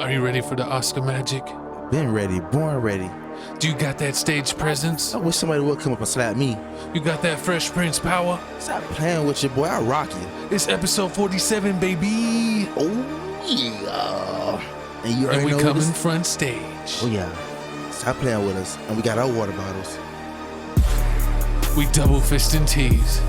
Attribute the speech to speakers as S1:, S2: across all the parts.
S1: Are you ready for the Oscar magic?
S2: Been ready, born ready.
S1: Do you got that stage presence?
S2: I wish somebody would come up and slap me.
S1: You got that Fresh Prince power?
S2: Stop playing with your boy, I rock you.
S1: It's episode 47, baby.
S2: Oh, yeah. And you already
S1: And we
S2: know
S1: coming
S2: this?
S1: front stage.
S2: Oh, yeah. Stop playing with us. And we got our water bottles.
S1: We double fisting teas.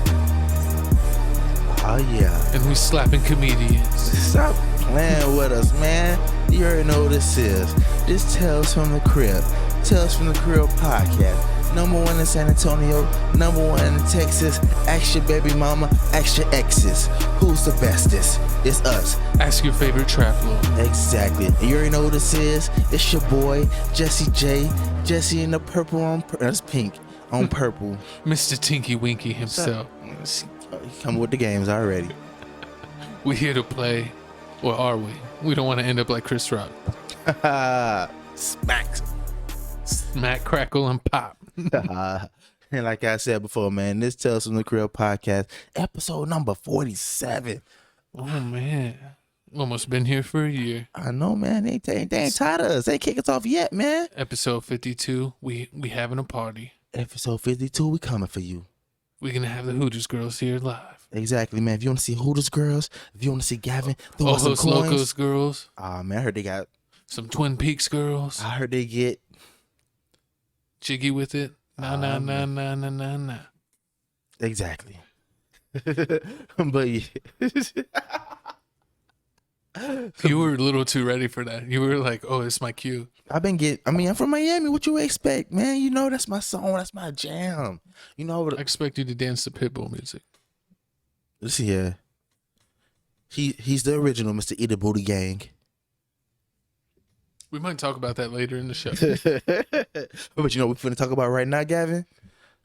S2: Oh, yeah.
S1: And we slapping comedians.
S2: Stop playing with us, man. You already know what this is. This Tales from the Crib. Tales from the Crib podcast. #1 in San Antonio, #1 in Texas. Ask your baby mama, ask your exes. Who's the bestest? It's us.
S1: Ask your favorite trap lord.
S2: Exactly. And you already know what this is. It's your boy, Jesse J. Jesse in the purple on that's pink on purple.
S1: Mr. Tinky Winky himself.
S2: He come with the games already.
S1: We here to play. Or are we? We don't want to end up like Chris Rock.
S2: Smacks.
S1: Smack, crackle, and pop.
S2: And like I said before, man, this Tales from the Crib podcast, episode number 47.
S1: Oh, man. Almost been here for a year.
S2: I know, man. They ain't tired of us. They ain't kick us off yet, man.
S1: Episode 52, we having a party.
S2: Episode 52, we coming for you.
S1: We're going to have the Hooters girls here live.
S2: Exactly, man. If you want to see Hooters girls, if you want to see Gavin, throw us some
S1: Ojos
S2: coins.
S1: Locos girls.
S2: Man, I heard they got...
S1: Some Twin Peaks girls.
S2: I heard they get...
S1: Jiggy with it. Nah.
S2: Exactly. But yeah.
S1: You were a little too ready for that. You were like, oh, it's my cue.
S2: I'm from Miami. What you expect, man? You know, that's my song. That's my jam. You know what?
S1: I expect you to dance to Pitbull music.
S2: Listen here. He's the original Mr. Eater Booty Gang.
S1: We might talk about that later in the show.
S2: But you know what we're finna talk about right now, Gavin?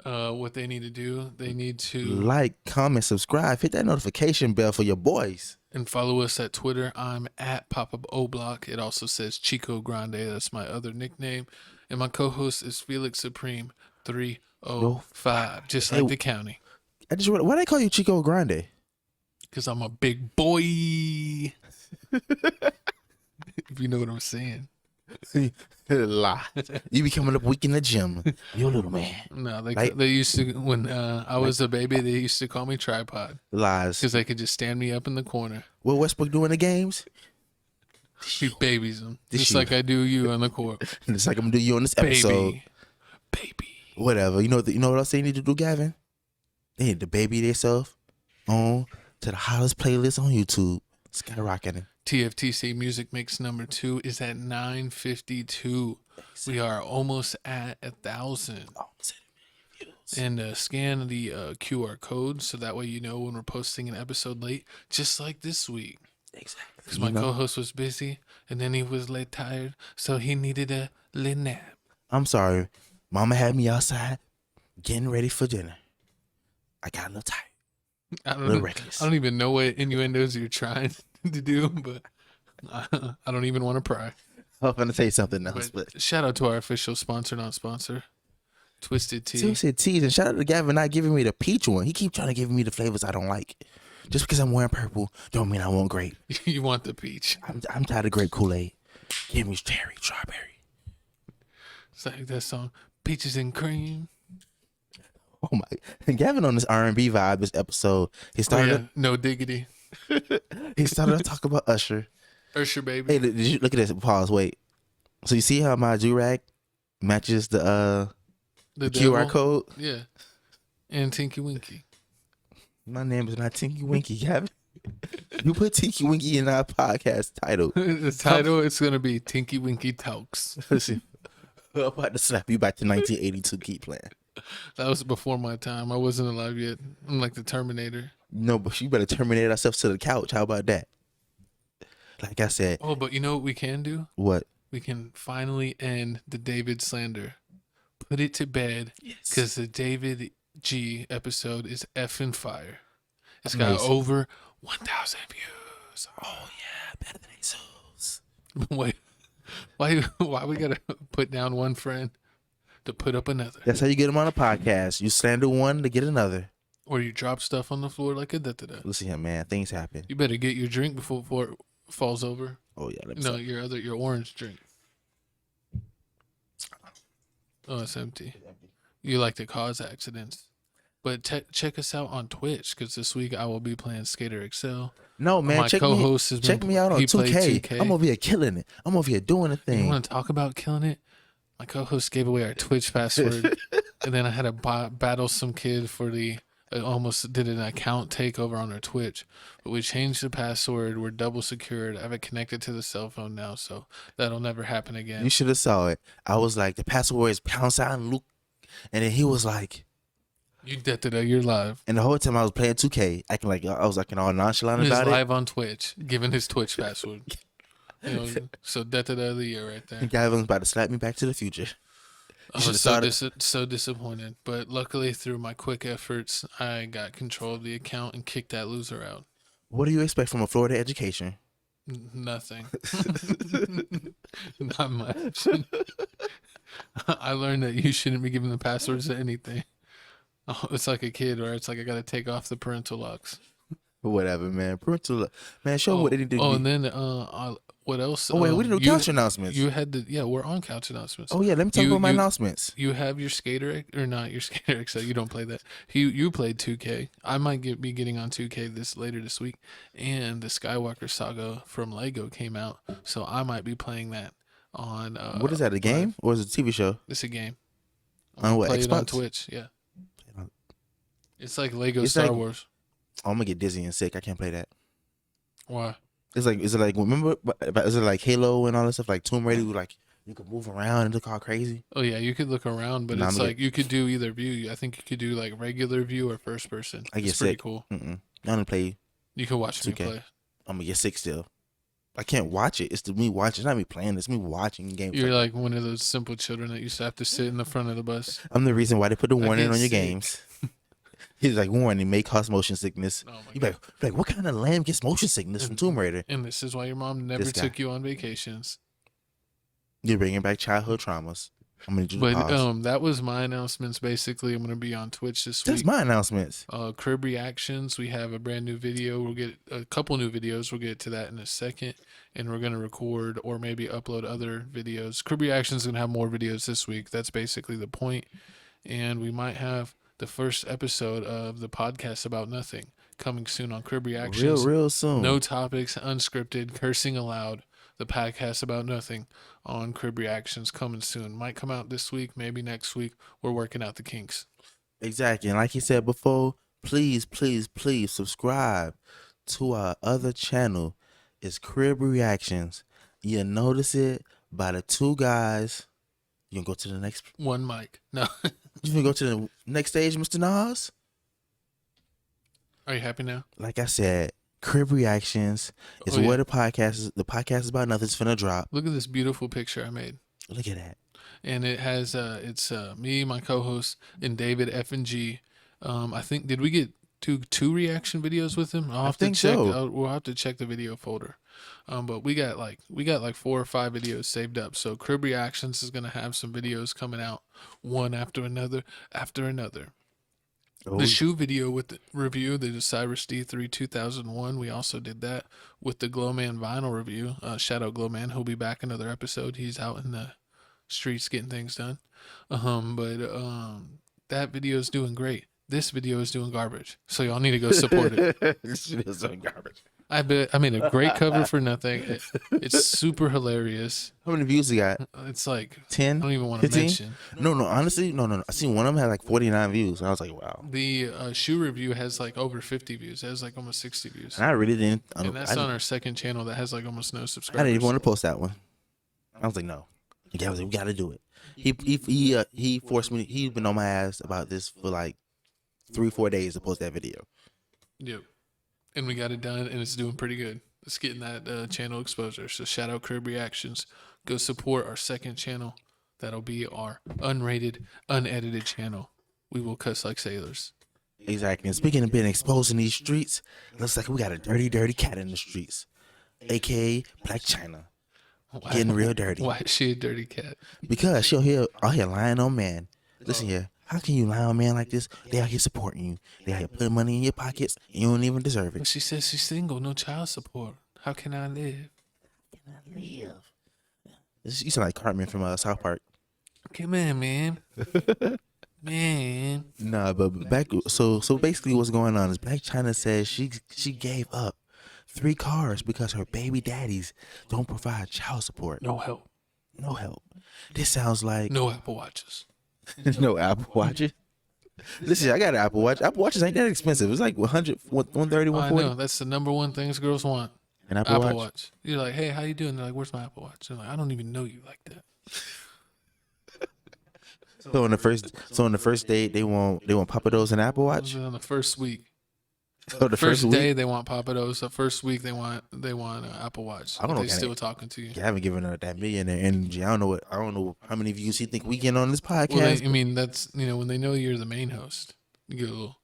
S1: What they need to do, they need to
S2: like, comment, subscribe, hit that notification bell for your boys.
S1: And follow us at Twitter. I'm at Pop-Up O-Block. It also says Chico Grande. That's my other nickname. And my co-host is Felix Supreme 305, just like the county.
S2: Why they call you Chico Grande?
S1: Because I'm a big boy. If you know what I'm saying.
S2: Lie. You be coming up weak in the gym. You little man.
S1: No, they used to, when I was a baby, they used to call me Tripod.
S2: Lies.
S1: Because they could just stand me up in the corner.
S2: What Westbrook do in the games?
S1: He babies them. Just like I do you on the court.
S2: Just like I'm going to do you on this episode.
S1: Baby.
S2: Whatever. You know what else they need to do, Gavin? They need to baby themselves on to the hottest playlist on YouTube. Skyrocketing.
S1: TFTC Music Mix #2 is at 952. We are almost at 1,000. And scan the QR code so that way you know when we're posting an episode late, just like this week.
S2: Exactly.
S1: Because my co-host was busy and then he was late tired, so he needed a little nap.
S2: I'm sorry. Mama had me outside getting ready for dinner. I got a little tired. A little reckless.
S1: I don't even know what innuendos you're trying to do, but I don't even want to pry.
S2: I was going to say something else.
S1: But shout out to our official sponsor, not sponsor, Twisted Tea.
S2: Twisted Teas. And shout out to Gavin not giving me the peach one. He keep trying to give me the flavors I don't like. Just because I'm wearing purple don't mean I want grape.
S1: You want the peach.
S2: I'm tired of grape Kool-Aid. Give me cherry, strawberry.
S1: It's like that song, Peaches and Cream.
S2: Oh my! Gavin on this R&B vibe this episode. He started.
S1: No diggity.
S2: He started to talk about Usher.
S1: Usher, baby.
S2: Hey, did you look at this? Pause. Wait. So you see how my do-rag matches the QR code?
S1: Yeah. And Tinky Winky.
S2: My name is not Tinky Winky, Gavin. You put Tinky Winky in our podcast title.
S1: The title it's gonna be Tinky Winky Talks.
S2: Listen, I'm about to slap you back to 1982. Keep playing.
S1: That was before my time. I wasn't alive yet. I'm like the Terminator.
S2: No, but you better terminate ourselves to the couch. How about that? Like I said.
S1: Oh, but you know what we can do?
S2: What?
S1: We can finally end the David slander. Put it to bed.
S2: Yes.
S1: Because the David G episode is effing fire. It's
S2: Amazing.
S1: got over 1,000 views.
S2: Oh yeah, better than Jesus.
S1: Wait, why we gotta put down one friend to put up another?
S2: That's how you get them on a podcast. You slander one to get another.
S1: Or you drop stuff on the floor like a da-da-da.
S2: Listen here, man. Things happen.
S1: You better get your drink before it falls over.
S2: Oh yeah, let me
S1: No,
S2: see.
S1: your orange drink. Oh, it's empty. You like to cause accidents. But check us out on Twitch because this week I will be playing Skater Excel.
S2: No man,
S1: My co-host has
S2: check
S1: been
S2: me out on
S1: he played
S2: 2K.
S1: 2K.
S2: I'm over here killing it. I'm over here doing a
S1: You
S2: thing.
S1: want to talk about killing it? My co-host gave away our Twitch password, and then I had to battle some kid for the. I almost did an account takeover on our Twitch, but we changed the password. We're double secured. I have it connected to the cell phone now, so that'll never happen again.
S2: You should have saw it. I was like, the password is #, Luke, and then he was like,
S1: You did it. You're live.
S2: and the whole time I was playing 2K, acting like I was acting all nonchalant
S1: He's
S2: about it.
S1: live on Twitch, giving his Twitch password. So that's of the year right there.
S2: The guy was about to slap me back to the future.
S1: I was so disappointed, but luckily through my quick efforts, I got control of the account and kicked that loser out.
S2: What do you expect from a Florida education?
S1: Nothing. Not much. I learned that you shouldn't be giving the passwords to anything. Oh, it's like a kid where it's like I got to take off the parental locks.
S2: Whatever, man. Man, show what they need to do.
S1: Oh, and then what else?
S2: Oh wait, we didn't do couch announcements.
S1: You had to, yeah, we're on couch announcements.
S2: Oh yeah, let me talk about my announcements.
S1: You have your skater or not your skater Excel. You don't play that. You played 2K. I might be getting on 2K later this week, and the Skywalker Saga from Lego came out, so I might be playing that on.
S2: What is that? A game or is it a TV show?
S1: It's a game.
S2: On what?
S1: Play
S2: Xbox?
S1: it on Twitch. Yeah. It's like Lego Star Wars.
S2: Oh, I'm gonna get dizzy and sick. I can't play that.
S1: Why?
S2: Is it like remember? Is it like Halo and all that stuff? Like Tomb Raider, like you could move around and look all crazy.
S1: Oh yeah, you could look around, but it's like you could do either view. I think you could do like regular view or first person.
S2: I get
S1: it's pretty
S2: sick.
S1: Cool.
S2: I only play.
S1: You can watch
S2: 2K.
S1: me play.
S2: I'm gonna get sick still. I can't watch it. It's me watching. It's not me playing. It's me watching games.
S1: You're like one of those simple children that used to have to sit in the front of the bus.
S2: I'm the reason why they put the warning on your
S1: sick.
S2: games. He's like, warning, may cause motion sickness.
S1: Oh
S2: you be like, what kind of lamb gets motion sickness from Tomb Raider?
S1: And this is why your mom never took you on vacations.
S2: You're bringing back childhood traumas. I'm gonna do the pause.
S1: That was my announcements. Basically, I'm gonna be on Twitch this week.
S2: That's my announcements.
S1: Crib reactions. We have a brand new video. We'll get a couple new videos. We'll get to that in a second, and we're gonna record or maybe upload other videos. Crib reactions is gonna have more videos this week. That's basically the point. And we might have the first episode of the podcast about nothing coming soon on Crib reactions.
S2: Real soon.
S1: No topics, unscripted, cursing aloud. The podcast about nothing on Crib Reactions coming soon. Might come out this week, maybe next week. We're working out the kinks.
S2: Exactly. And like he said before, please subscribe to our other channel. It's Crib Reactions. You'll notice it by the two guys. You can go to the next
S1: one mic. No.
S2: You can go to the next stage, Mr. Nas.
S1: Are you happy now?
S2: Like I said, Crib Reactions is where the podcast is. The podcast is about nothing's finna drop.
S1: Look at this beautiful picture I made.
S2: Look at that.
S1: And it has it's me, my co-host, and David F and G. I think did we get two reaction videos with him? I'll have to check.
S2: So.
S1: We'll have to check the video folder. But we got like 4 or 5 videos saved up. So Crib Reactions is gonna have some videos coming out one after another. The shoe video with the review, the Cyrus D3 2001, we also did that with the Glowman vinyl review. Shout out Glowman, he'll be back another episode. He's out in the streets getting things done. That video is doing great. This video is doing garbage, so y'all need to go support it.
S2: This video is doing garbage.
S1: I made a great cover for nothing. It's super hilarious.
S2: How many views you got?
S1: It's like
S2: 10.
S1: I don't even want
S2: 15?
S1: to mention.
S2: No. Honestly, no. I seen one of them had like 49 views. I was like, wow.
S1: The shoe review has like over 50 views. It has like almost 60 views.
S2: And I really didn't.
S1: And that's on our second channel that has like almost no subscribers.
S2: I didn't even want to post that one. I was like, no. I was like, we gotta do it. He forced me. He's been on my ass about this for like 3-4 days to post that video.
S1: Yep. And we got it done, and it's doing pretty good. It's getting that channel exposure. So shout out Crib Reactions. Go support our second channel. That'll be our unrated, unedited channel. We will cuss like sailors.
S2: Exactly. And speaking of being exposed in these streets, looks like we got a dirty cat in the streets, aka Blac Chyna, getting real dirty.
S1: Why is she a dirty cat?
S2: Because she'll out here lying on man. Listen here. How can you lie on man like this? They out here supporting you. They out here putting money in your pockets, and you don't even deserve it.
S1: But she says she's single, no child support. How can I live?
S2: Live. You sound like Cartman from South Park.
S1: Come on, man. Man.
S2: Nah, but back. So basically, what's going on is Blac Chyna says she gave up 3 cars because her baby daddies don't provide child support.
S1: No help.
S2: No help. This sounds like
S1: No Apple Watches.
S2: no Apple Watches. Listen, I got an Apple Watch. Apple Watches ain't that expensive. It's like 100, 130,
S1: I
S2: 140.
S1: know. That's the number one things girls want.
S2: An Apple Watch.
S1: Watch. You're like, hey, how you doing? They're like, where's my Apple Watch? They're like, I don't even know you like that.
S2: So on the first date, they want Papados and Apple Watch.
S1: On the first week.
S2: So the
S1: First day
S2: week,
S1: they want Papados. The first week they want Apple Watch.
S2: I don't know.
S1: They still talking to you.
S2: I haven't given her that millionaire energy. I don't know how many views you think we get on this podcast.
S1: Well, I mean, that's when they know you're the main host, you get a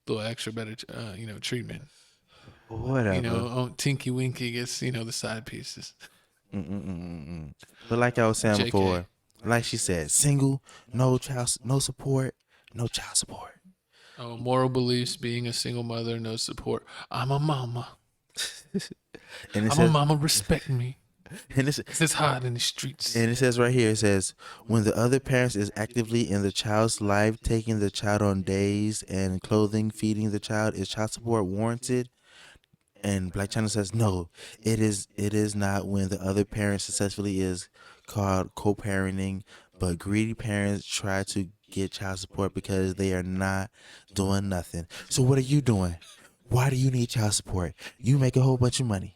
S1: little extra better, treatment.
S2: Whatever.
S1: Tinky Winky gets the side pieces.
S2: But like I was saying
S1: JK.
S2: before, like she said, single, no support, no child support.
S1: Oh, moral beliefs: being a single mother, no support. I'm a mama.
S2: And
S1: I'm a mama. Respect me.
S2: And
S1: It's hot in the streets.
S2: And it says right here, it says, when the other parent is actively in the child's life, taking the child on days and clothing, feeding the child, is child support warranted? And Blac Chyna says, no, it is not when the other parent successfully is called co-parenting, but greedy parents try to get child support because they are not doing nothing. So what are you doing? Why do you need child support? You make a whole bunch of money.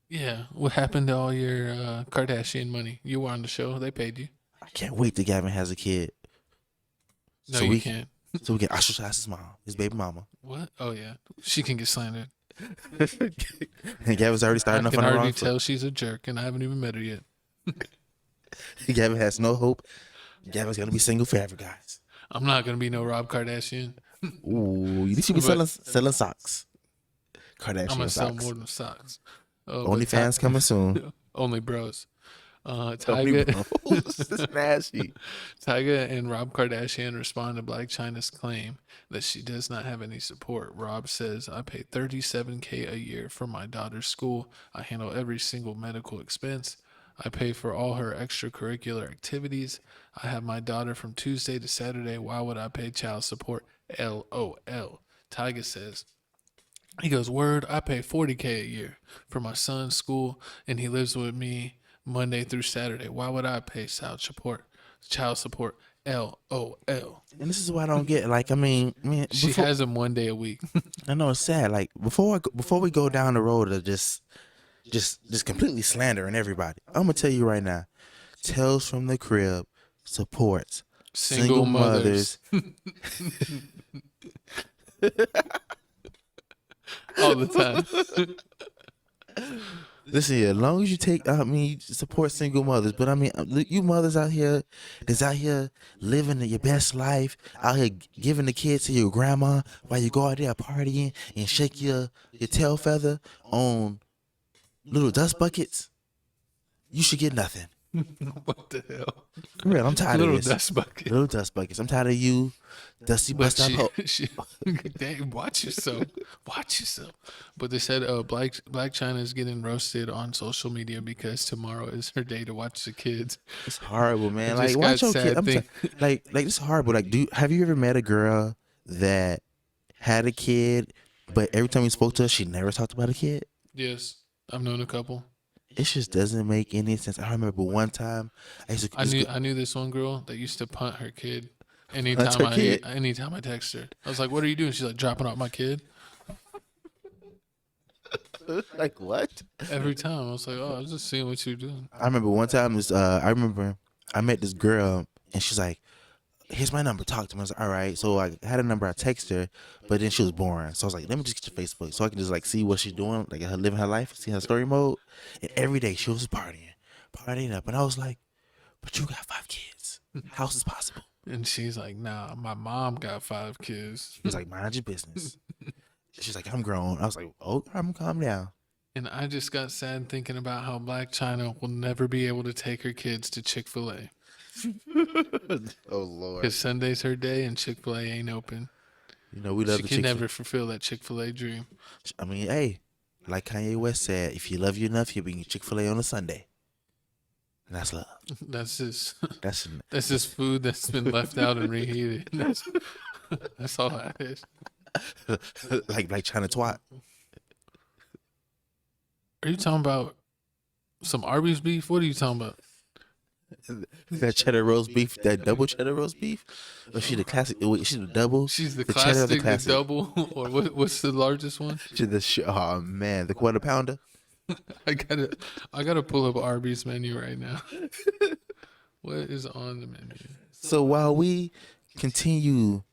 S1: Yeah, what happened to all your Kardashian money? You were on the show; they paid you.
S2: I can't wait till Gavin has a kid.
S1: No, you can't.
S2: So we can ostracize his mom, his baby mama.
S1: What? Oh yeah, she can get slandered.
S2: And Gavin's already starting
S1: I
S2: off
S1: can
S2: on the
S1: already
S2: wrong
S1: tell she's a jerk, and I haven't even met her yet.
S2: foot. Gavin has no hope. Gavin's gonna be single forever, guys.
S1: I'm not gonna be no Rob Kardashian.
S2: Ooh, you should be selling socks. Kardashian
S1: I'm gonna sell
S2: socks.
S1: more than socks.
S2: OnlyFans coming soon.
S1: Only bros.
S2: Only
S1: Tyga,
S2: bros. This is nasty.
S1: Tyga and Rob Kardashian respond to Blac Chyna's claim that she does not have any support. Rob says, I pay $37K a year for my daughter's school. I handle every single medical expense. I pay for all her extracurricular activities. I have my daughter from Tuesday to Saturday. Why would I pay child support? LOL. Tyga says, he goes, word, I pay $40K a year for my son's school, and he lives with me Monday through Saturday. Why would I pay child support? LOL.
S2: And this is what I don't get. Like, I mean,
S1: She has him one day a week.
S2: I know it's sad. Like before we go down the road of just completely slandering everybody, I'm gonna tell you right now, Tales from the Crib supports
S1: Single mothers. All the time.
S2: Listen here, as long as you support single mothers, but I mean, you mothers out here that's out here living your best life, out here giving the kids to your grandma while you go out there partying and shake your tail feather on little dust buckets, you should get nothing.
S1: What the hell?
S2: For real, I'm tired
S1: Little
S2: of this.
S1: dust bucket.
S2: Little dust buckets. I'm tired of you, dusty
S1: But
S2: bust up hoe.
S1: dang, watch yourself. Watch yourself. But they said Blac Chyna is getting roasted on social media because tomorrow is her day to watch the kids.
S2: It's horrible, man.
S1: It
S2: Like,
S1: just
S2: watch
S1: got
S2: your kid.
S1: sad thing.
S2: Like it's horrible. Like, have you ever met a girl that had a kid, but every time you spoke to her, she never talked about a kid?
S1: Yes, I've known a couple.
S2: It just doesn't make any sense. I remember one time
S1: I knew this one girl that used to punt her kid. Anytime I text her, I was like, "What are you doing?" She's like, "Dropping off my kid."
S2: like what?
S1: Every time I was like, "Oh, I was just seeing what you're doing."
S2: I remember one time I met this girl and she's like, here's my number, talk to me. I was like, all right. So I had a number, I text her, but then she was boring. So I was like, let me just get your Facebook so I can just like see what she's doing, like her living her life, see her story mode. And every day she was partying up. And I was like, but you got 5 kids. How is this possible?
S1: And she's like, "Nah, my mom got 5 kids."
S2: She was like, mind your business. She's like, I'm grown. I was like, oh, I'm calm down.
S1: And I just got sad thinking about how Blac Chyna will never be able to take her kids to Chick-fil-A.
S2: Oh Lord.
S1: Because Sunday's her day and Chick-fil-A ain't open.
S2: You know, we love
S1: She
S2: the
S1: can
S2: Chick-fil-A.
S1: never fulfill that Chick-fil-A dream.
S2: I mean, hey, like Kanye West said, if you love you enough, you'll be Chick-fil-A on a Sunday. And that's love.
S1: That's just
S2: That's
S1: that's just food that's been left out and reheated. That's all that is.
S2: like Blac Chyna twat.
S1: Are you talking about some Arby's beef? What are you talking about?
S2: That cheddar roast beef, that double cheddar roast beef. Or she the classic? She's the double.
S1: She's the
S2: cheddar,
S1: classic, the double, or what's the largest one?
S2: She's the oh man, the quarter pounder.
S1: I gotta pull up Arby's menu right now. What is on the menu?
S2: So while we continue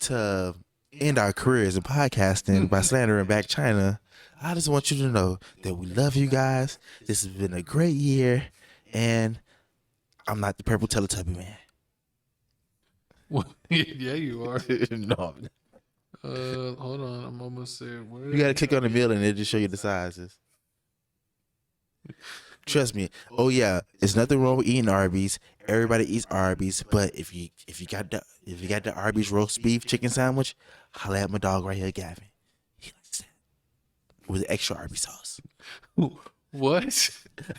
S2: to end our careers in podcasting by slandering Blac Chyna, I just want you to know that we love you guys. This has been a great year, and I'm not the purple Teletubby man.
S1: What? Yeah, you are.
S2: No.
S1: Hold on, I'm almost there. Where
S2: You gotta click on the meal and it'll just show you the sizes. Trust me. Oh yeah, there's nothing wrong with eating Arby's. Everybody eats Arby's, but if you got the Arby's roast beef chicken sandwich, holla at my dog right here, Gavin. He likes that with extra Arby's sauce.
S1: What?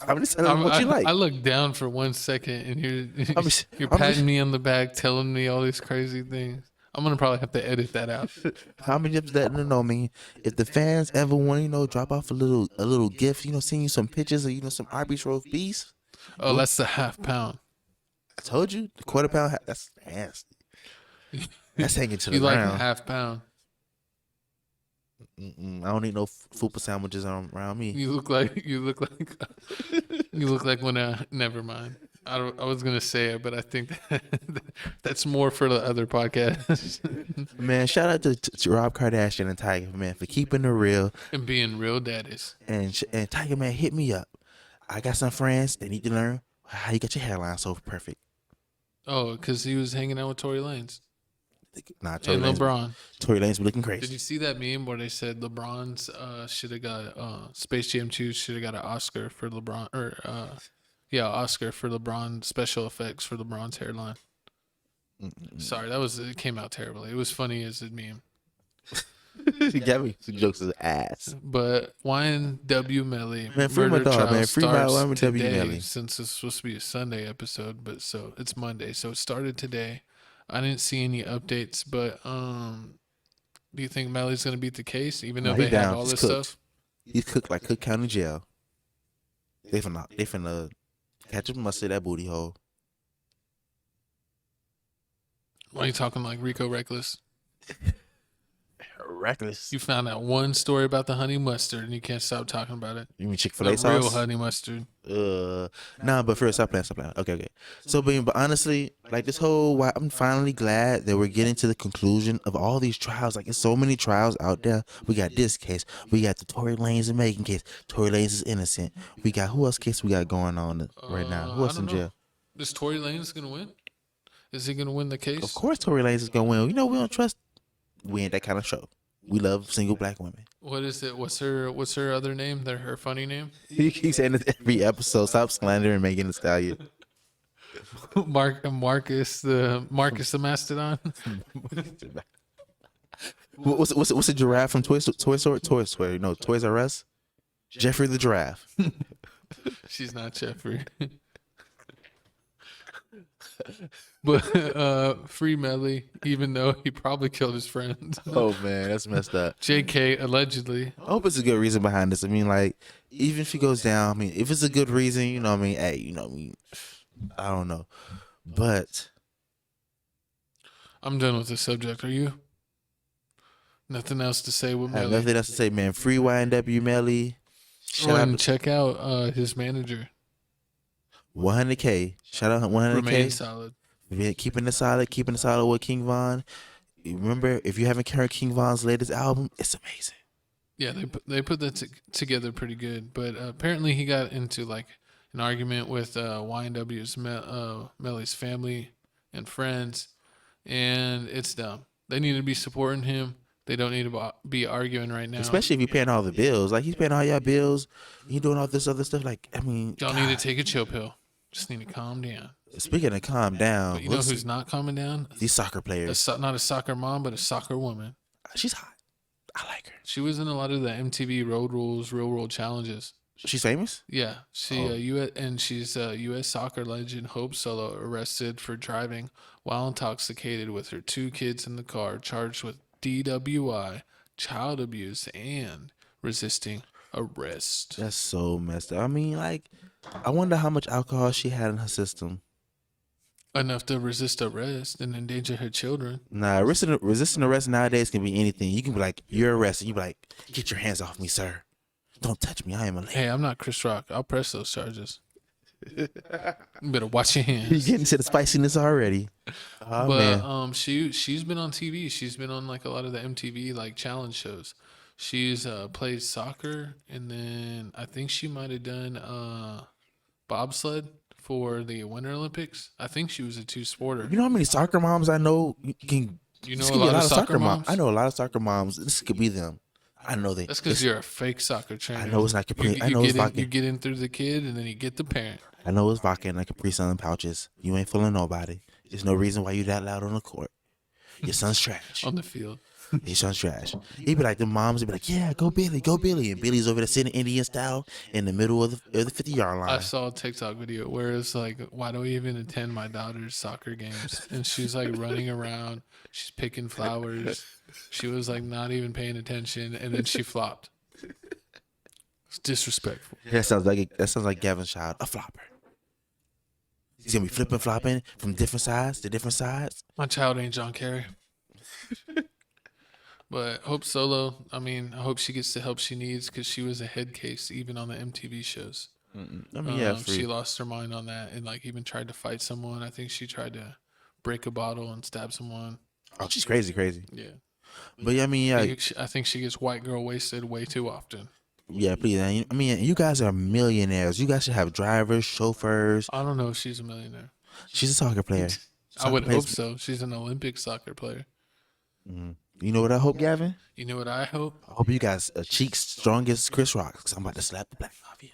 S2: I'm just telling you what you like.
S1: I look down for 1 second and you're
S2: I'm
S1: patting me on the back, telling me all these crazy things. I'm gonna probably have to edit that out.
S2: How many of that? No, I mean, if the fans ever want, drop off a little gift, send you some pictures of, some Arby's roast beef.
S1: Oh, that's the half pound.
S2: I told you, the quarter pound. That's nasty. That's hanging to the
S1: You
S2: ground.
S1: like a half pound?
S2: I don't need no fupa sandwiches around me.
S1: You look like when. Never mind. I was gonna say it, but I think that's more for the other podcast.
S2: Man, shout out to Rob Kardashian and Tiger Man for keeping it real
S1: And being real daddies.
S2: And Tiger Man, hit me up. I got some friends. They need to learn how you got your hairline so perfect.
S1: Oh, because he was hanging out with Tory Lanez.
S2: Nah, Tory
S1: and
S2: Lanez,
S1: Lebron.
S2: Tory Lanez be looking crazy.
S1: Did you see that meme where they said LeBron's should have got Space Jam 2 should have got an Oscar for LeBron Oscar for LeBron special effects for LeBron's hairline. Sorry, it came out terribly. It was funny as a meme.
S2: He got me some jokes as ass.
S1: But YNW Melly,
S2: man, free my dog, man. Free my YNW Melly.
S1: Since it's supposed to be a Sunday episode, but so it's Monday, so it started today. I didn't see any updates, but do you think Melly's gonna beat the case, even though they have all this stuff?
S2: He's cooked like Cook County Jail. They finna catch him mustard that booty hole.
S1: Why are you talking like Rico Reckless?
S2: Reckless.
S1: You found out one story about the honey mustard and you can't stop talking about it.
S2: You mean Chick-fil-A
S1: the
S2: sauce?
S1: Real honey mustard.
S2: Nah, but first, stop playing. Okay. So, but honestly, like this whole, I'm finally glad that we're getting to the conclusion of all these trials. Like, there's so many trials out there. We got this case. We got the Tory Lanez and Megan case. Tory Lanez is innocent. We got who else case we got going on right now? Who else in jail?
S1: Is Tory Lanez gonna win? Is he gonna win the case?
S2: Of course, Tory Lanez is gonna win. We don't trust. We ain't that kind of show. We love single black women.
S1: What is it? What's her other name? Her funny name?
S2: He keeps saying this every episode. Stop slandering Megan Thee Stallion.
S1: Marcus the Mastodon.
S2: What's a giraffe from Toy Story? No, Toys R Us. Jeffrey the giraffe.
S1: She's not Jeffrey. But free Melly, even though he probably killed his friend.
S2: Oh man, that's messed up.
S1: JK allegedly.
S2: I hope it's a good reason behind this. I mean, like, even if he goes down, I mean, if it's a good reason, hey, I don't know. But
S1: I'm done with the subject. Are you? Nothing else to say with
S2: I have
S1: Melly.
S2: nothing else to say, man. Free YNW Melly.
S1: And check out his manager.
S2: 100K. Shout out 100K.
S1: Remain solid.
S2: Keeping it solid with King Von. Remember, if you haven't heard King Von's latest album, it's amazing.
S1: Yeah, they put that together pretty good. But apparently he got into like an argument with YNW's Melly's family and friends, and it's dumb. They need to be supporting him. They don't need to be arguing right now.
S2: Especially if you're paying all the bills. Like, he's paying all your bills. He doing all this other stuff. Like, I mean,
S1: y'all need to take a chill pill. Just need to calm down.
S2: Speaking of calm down,
S1: but you know who's not calming down?
S2: These soccer players.
S1: Not a soccer mom, but a soccer woman.
S2: She's hot. I like her.
S1: She was in a lot of the MTV Road Rules, Real World Challenges.
S2: She's famous?
S1: Yeah, she's a U.S. soccer legend Hope Solo arrested for driving while intoxicated with her 2 kids in the car, charged with DWI, child abuse, and resisting arrest.
S2: That's so messed up. I mean, like, I wonder how much alcohol she had in her system.
S1: Enough to resist arrest and endanger her children.
S2: Nah, resisting arrest nowadays can be anything. You can be like, you're arrested. You be like, get your hands off me, sir. Don't touch me. I am a lady.
S1: Hey, I'm not Chris Rock. I'll press those charges. You better watch your hands.
S2: You're getting to the spiciness already. Oh,
S1: But
S2: man.
S1: she's been on TV. She's been on like a lot of the MTV like challenge shows. She's played soccer, and then I think she might have done bobsled for the Winter Olympics. I think she was a 2-sporter.
S2: You know how many soccer moms I know can.
S1: You
S2: This
S1: know
S2: could
S1: a
S2: be
S1: lot of soccer moms?
S2: I know a lot of soccer moms. This could be them. I know they.
S1: That's because you're a fake soccer trainer.
S2: I know it's not Capri. I
S1: You
S2: know it's
S1: get in,
S2: vodka.
S1: you get in through the kid, and then you get the parent.
S2: I know it's vodka and like Capri Sun pouches. You ain't fooling nobody. There's no reason why you that loud on the court. Your son's trash.
S1: On the field.
S2: Your son's trash. He'd be like, the moms would be like, yeah, go Billy, go Billy. And Billy's over there sitting Indian style in the middle of the 50-yard line.
S1: I saw a TikTok video where it's like, why do we even attend my daughter's soccer games? And she's like running around. She's picking flowers. She was like not even paying attention. And then she flopped. It's disrespectful.
S2: That sounds like Gavin's child, a flopper. He's gonna be flipping, flopping from different sides to different sides.
S1: My child ain't John Kerry. But Hope Solo, I mean, I hope she gets the help she needs because she was a head case even on the MTV shows.
S2: I mean, yeah,
S1: She lost her mind on that and like even tried to fight someone. I think she tried to break a bottle and stab someone.
S2: Oh, she's crazy.
S1: Yeah.
S2: But yeah, I mean, yeah,
S1: I think she gets white girl wasted way too often.
S2: yeah, please. I mean, you guys are millionaires. You guys should have drivers, chauffeurs.
S1: I don't know if she's a millionaire.
S2: She's a soccer player.
S1: I would hope so. She's an Olympic soccer player.
S2: You know what I hope, Gavin?
S1: You know what I hope?
S2: I hope you guys are cheeks strong as Chris Rock, because I'm about to slap the black off you.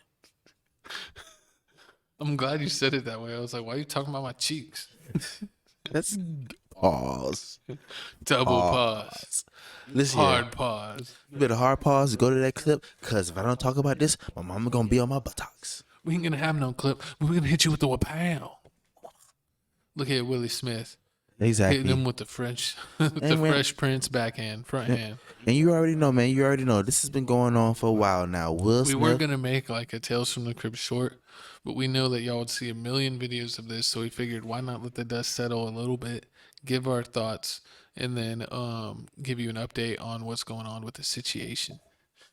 S1: I'm glad you said it that way. I was like, why are you talking about my cheeks?
S2: That's pause.
S1: Double pause.
S2: Listen,
S1: Hard pause.
S2: you better hard pause to go to that clip, because if I don't talk about this, my mama gonna be on my buttocks.
S1: We ain't gonna have no clip. We're gonna hit you with the wapow. Look at Willie Smith.
S2: Exactly.
S1: Hitting him with the Fresh Prince backhand, front hand.
S2: And you already know, man. You already know. This has been going on for a while now. Will
S1: We
S2: Smith.
S1: were gonna make like a Tales from the Crypt short, but we know that y'all would see a million videos of this, so we figured why not let the dust settle a little bit, give our thoughts, and then give you an update on what's going on with the situation.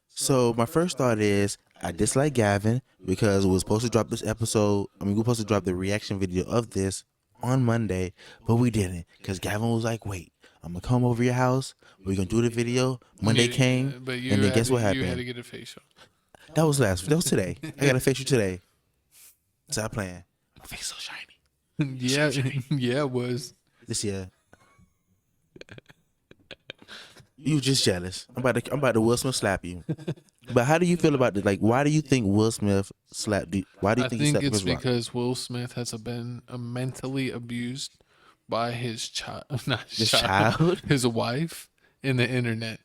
S2: So my first thought is I dislike Gavin because we were supposed to drop this episode. I mean, we were supposed to drop the reaction video of this on Monday, but we didn't because Gavin was like, "Wait, I'm gonna come over your house. We're gonna do the video." Monday came, and then guess what happened?
S1: You had to get a facial.
S2: That was today. I got a facial today. Stop playing. My face so shiny.
S1: Yeah, yeah, it was.
S2: This year. You just jealous. I'm about to Will Smith slap you. But how do you feel about this? Like, why do you think Will Smith slapped? Why do you think he slapped
S1: it's
S2: Chris Rock?
S1: because Will Smith has been mentally abused by his child, his wife, and the internet.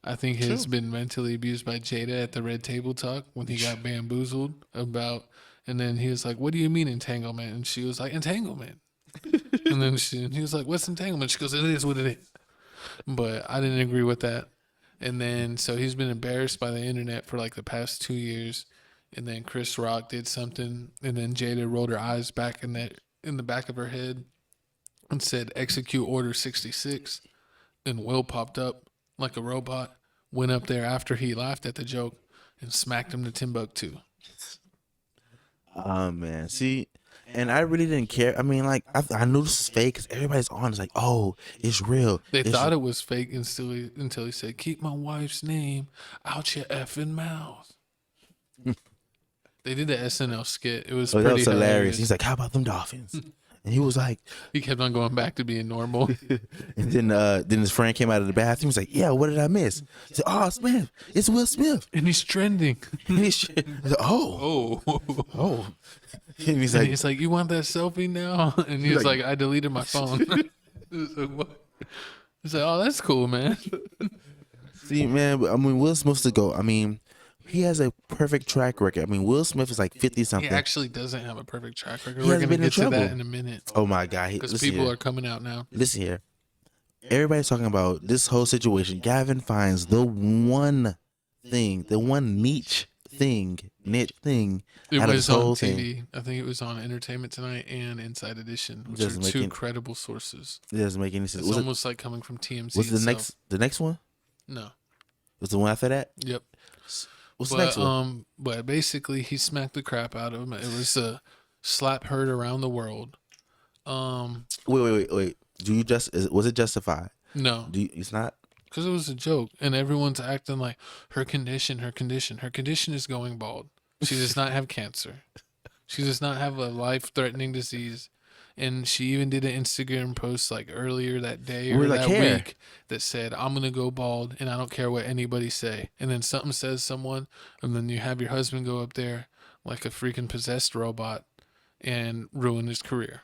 S1: I think he's been mentally abused by Jada at the Red Table Talk when he got bamboozled about, and then he was like, "What do you mean entanglement?" And she was like, "Entanglement." And then he was like, "What's entanglement?" She goes, "It is what it is." But I didn't agree with that. And then so he's been embarrassed by the internet for like the past 2 years. And then Chris Rock did something, and then Jada rolled her eyes back in the back of her head and said, "Execute Order 66." And Will popped up like a robot, went up there after he laughed at the joke and smacked him to Timbuktu.
S2: Oh man, see, and I really didn't care. I mean, like I knew this was fake because everybody's on. It's like, oh, it's real.
S1: They thought it was fake until he said, "Keep my wife's name out your effing mouth." They did the SNL skit. It was pretty
S2: that was hilarious.
S1: hilarious.
S2: He's like, "How about them Dolphins?" And he was like,
S1: He kept on going back to being normal.
S2: and then his friend came out of the bathroom. He was like, "Yeah, what did I miss?" He said, "Oh, Smith, it's Will Smith."
S1: And he's trending.
S2: And he's like, oh,
S1: Oh.
S2: and he's
S1: And
S2: like,
S1: he's like, "You want that selfie now?" And he's like, "I deleted my phone." He's like, "What?" He's like, "Oh, that's cool, man."
S2: see, man, I mean, Will Smith's to go. I mean, He has a perfect track record. I mean, Will Smith is like 50
S1: He
S2: something.
S1: actually doesn't have a perfect track record.
S2: He
S1: We're
S2: hasn't
S1: gonna
S2: been in
S1: get to that
S2: trouble.
S1: in a minute.
S2: Oh my God!
S1: Because
S2: Listen
S1: people
S2: here.
S1: are coming out now.
S2: Listen here. Everybody's talking about this whole situation. Gavin finds the one thing, the one niche thing
S1: It
S2: out of this
S1: was on
S2: whole
S1: TV.
S2: thing.
S1: I think it was on Entertainment Tonight and Inside Edition, which
S2: Doesn't
S1: are
S2: make
S1: two
S2: any-
S1: credible sources.
S2: It doesn't make any sense.
S1: It's
S2: Was it,
S1: almost like coming from TMZ.
S2: was
S1: itself.
S2: the next one?
S1: No.
S2: Was the one after that?
S1: Yep.
S2: What's the next one?
S1: But basically, he smacked the crap out of him. It was a slap heard around the world.
S2: Wait. Was it justified?
S1: No,
S2: It's not.
S1: because it was a joke, and everyone's acting like her condition is going bald. She does not have cancer. She does not have a life-threatening disease. And she even did an Instagram post like earlier that day or that week that said, I'm going to go bald and I don't care what anybody say. And then something says someone, and then you have your husband go up there like a freaking possessed robot and ruin his career.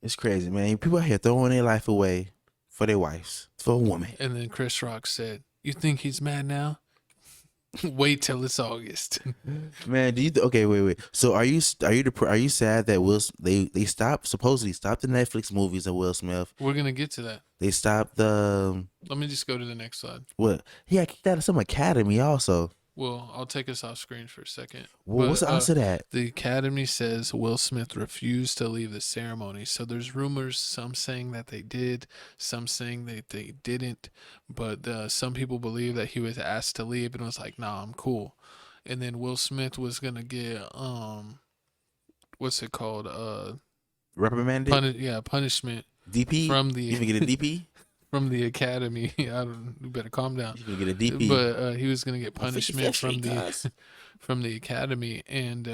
S2: It's crazy, man. People out here throwing their life away for their wives, for a woman.
S1: And then Chris Rock said, you think he's mad now? Wait till it's August.
S2: Man, okay, wait. So are you sad that they supposedly stopped the Netflix movies of Will Smith?
S1: We're going to get to that.
S2: They stopped the
S1: Let me just go to the next slide.
S2: what? He got kicked out of some academy also.
S1: Well, I'll take us off screen for a second.
S2: Well, what's the answer to that?
S1: The Academy says Will Smith refused to leave the ceremony. So there's rumors, some saying that they did, some saying that they didn't. But some people believe that he was asked to leave and was like, nah, I'm cool. And then Will Smith was going to get, what's it called?
S2: Reprimanded?
S1: Punishment.
S2: DP?
S1: From the...
S2: You can get a DP?
S1: From the Academy. You better calm down.
S2: You can get a DP.
S1: But he was going to get punishment from
S2: guys.
S1: from the Academy, and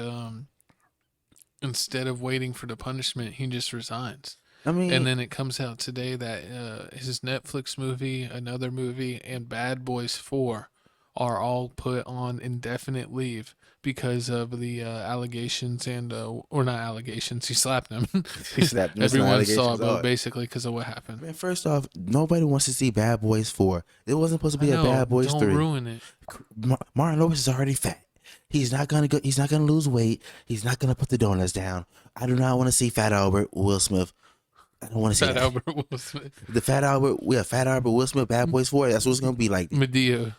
S1: instead of waiting for the punishment, he just resigns.
S2: I mean,
S1: And then it comes out today that his Netflix movie, another movie, and Bad Boys 4 are all put on indefinite leave because of the allegations and or not allegations. He slapped them.
S2: he slapped them.
S1: Everyone saw it, but basically because of what happened.
S2: Man, first off, nobody wants to see Bad Boys 4. It wasn't supposed to be a Bad Boys
S1: don't
S2: 3.
S1: Don't ruin it.
S2: Martin Lawrence is already fat. He's not gonna go. He's not gonna lose weight. He's not gonna put the donuts down. I do not want to see Fat Albert Will Smith. I don't want to see
S1: Fat
S2: that.
S1: Albert Will Smith.
S2: The Fat Albert Will Smith Bad Boys 4. That's what it's gonna be like.
S1: Medea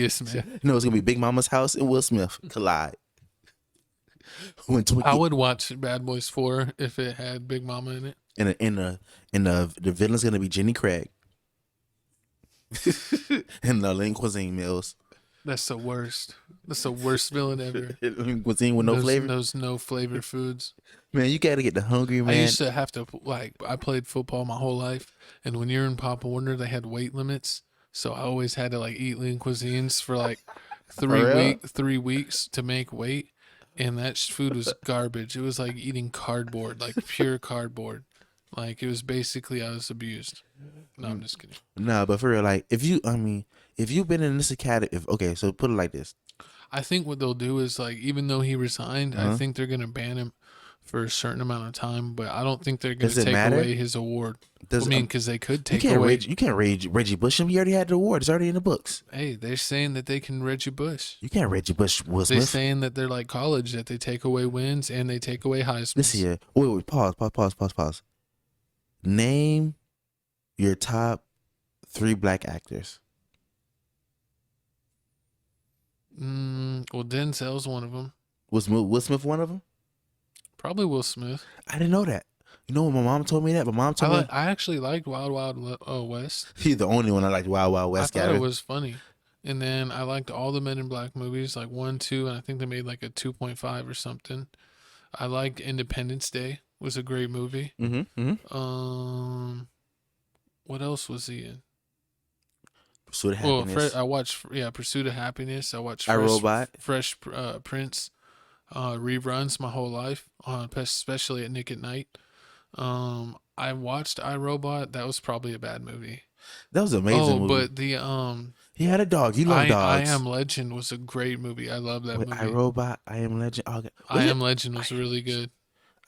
S1: Smith.
S2: No, it's gonna be Big Mama's house and Will Smith collide. When Twinkie,
S1: I would watch Bad Boys 4 if it had Big Mama in it.
S2: and the villain's gonna be Jenny Craig. And the Lynn Cuisine Mills.
S1: That's the worst. That's the worst villain ever.
S2: Cuisine with no flavor.
S1: Those no flavor foods.
S2: Man, you gotta get the hungry man.
S1: I used to have to I played football my whole life, and when you're in Pop Warner, they had weight limits, so I always had to eat lean cuisines for 3 weeks to make weight, and that food was garbage. It was like eating cardboard, like pure cardboard. Like it was basically I was abused. No, I'm just kidding.
S2: Nah, but for real, if you've been in this academy, so put it like this.
S1: I think what they'll do is even though he resigned, I think they're gonna ban him for a certain amount of time, but I don't think they're gonna take away his award. Because they could take away.
S2: You can't Reggie Bush him. He already had the award. It's already in the books.
S1: Hey, they're saying that they can Reggie Bush.
S2: You can't Reggie Bush Will Smith.
S1: They're saying that they're like college, that they take away wins and they take away Heisman.
S2: Listen here. Wait. Pause. Name your top 3 black actors.
S1: Well, Denzel's one of them.
S2: Was Will Smith one of them?
S1: Probably Will Smith.
S2: I didn't know that. You know when my mom told me that? My mom told me.
S1: I actually liked Wild Wild West.
S2: He's the only one I liked. Wild Wild West.
S1: I thought it was funny. And then I liked all the Men in Black movies, 1, 2, and I think they made a 2.5 or something. I liked Independence Day. Was a great movie. What else was he in?
S2: Pursuit of Happiness.
S1: I watched Pursuit of Happiness. I watched Fresh Prince reruns my whole life, especially at Nick at Night. I watched iRobot. That was probably a bad movie.
S2: That was an amazing movie.
S1: But the
S2: he had a dog. You love dogs.
S1: I Am Legend was a great movie. I love that movie.
S2: iRobot, I Am Legend.
S1: I Am Legend was really good.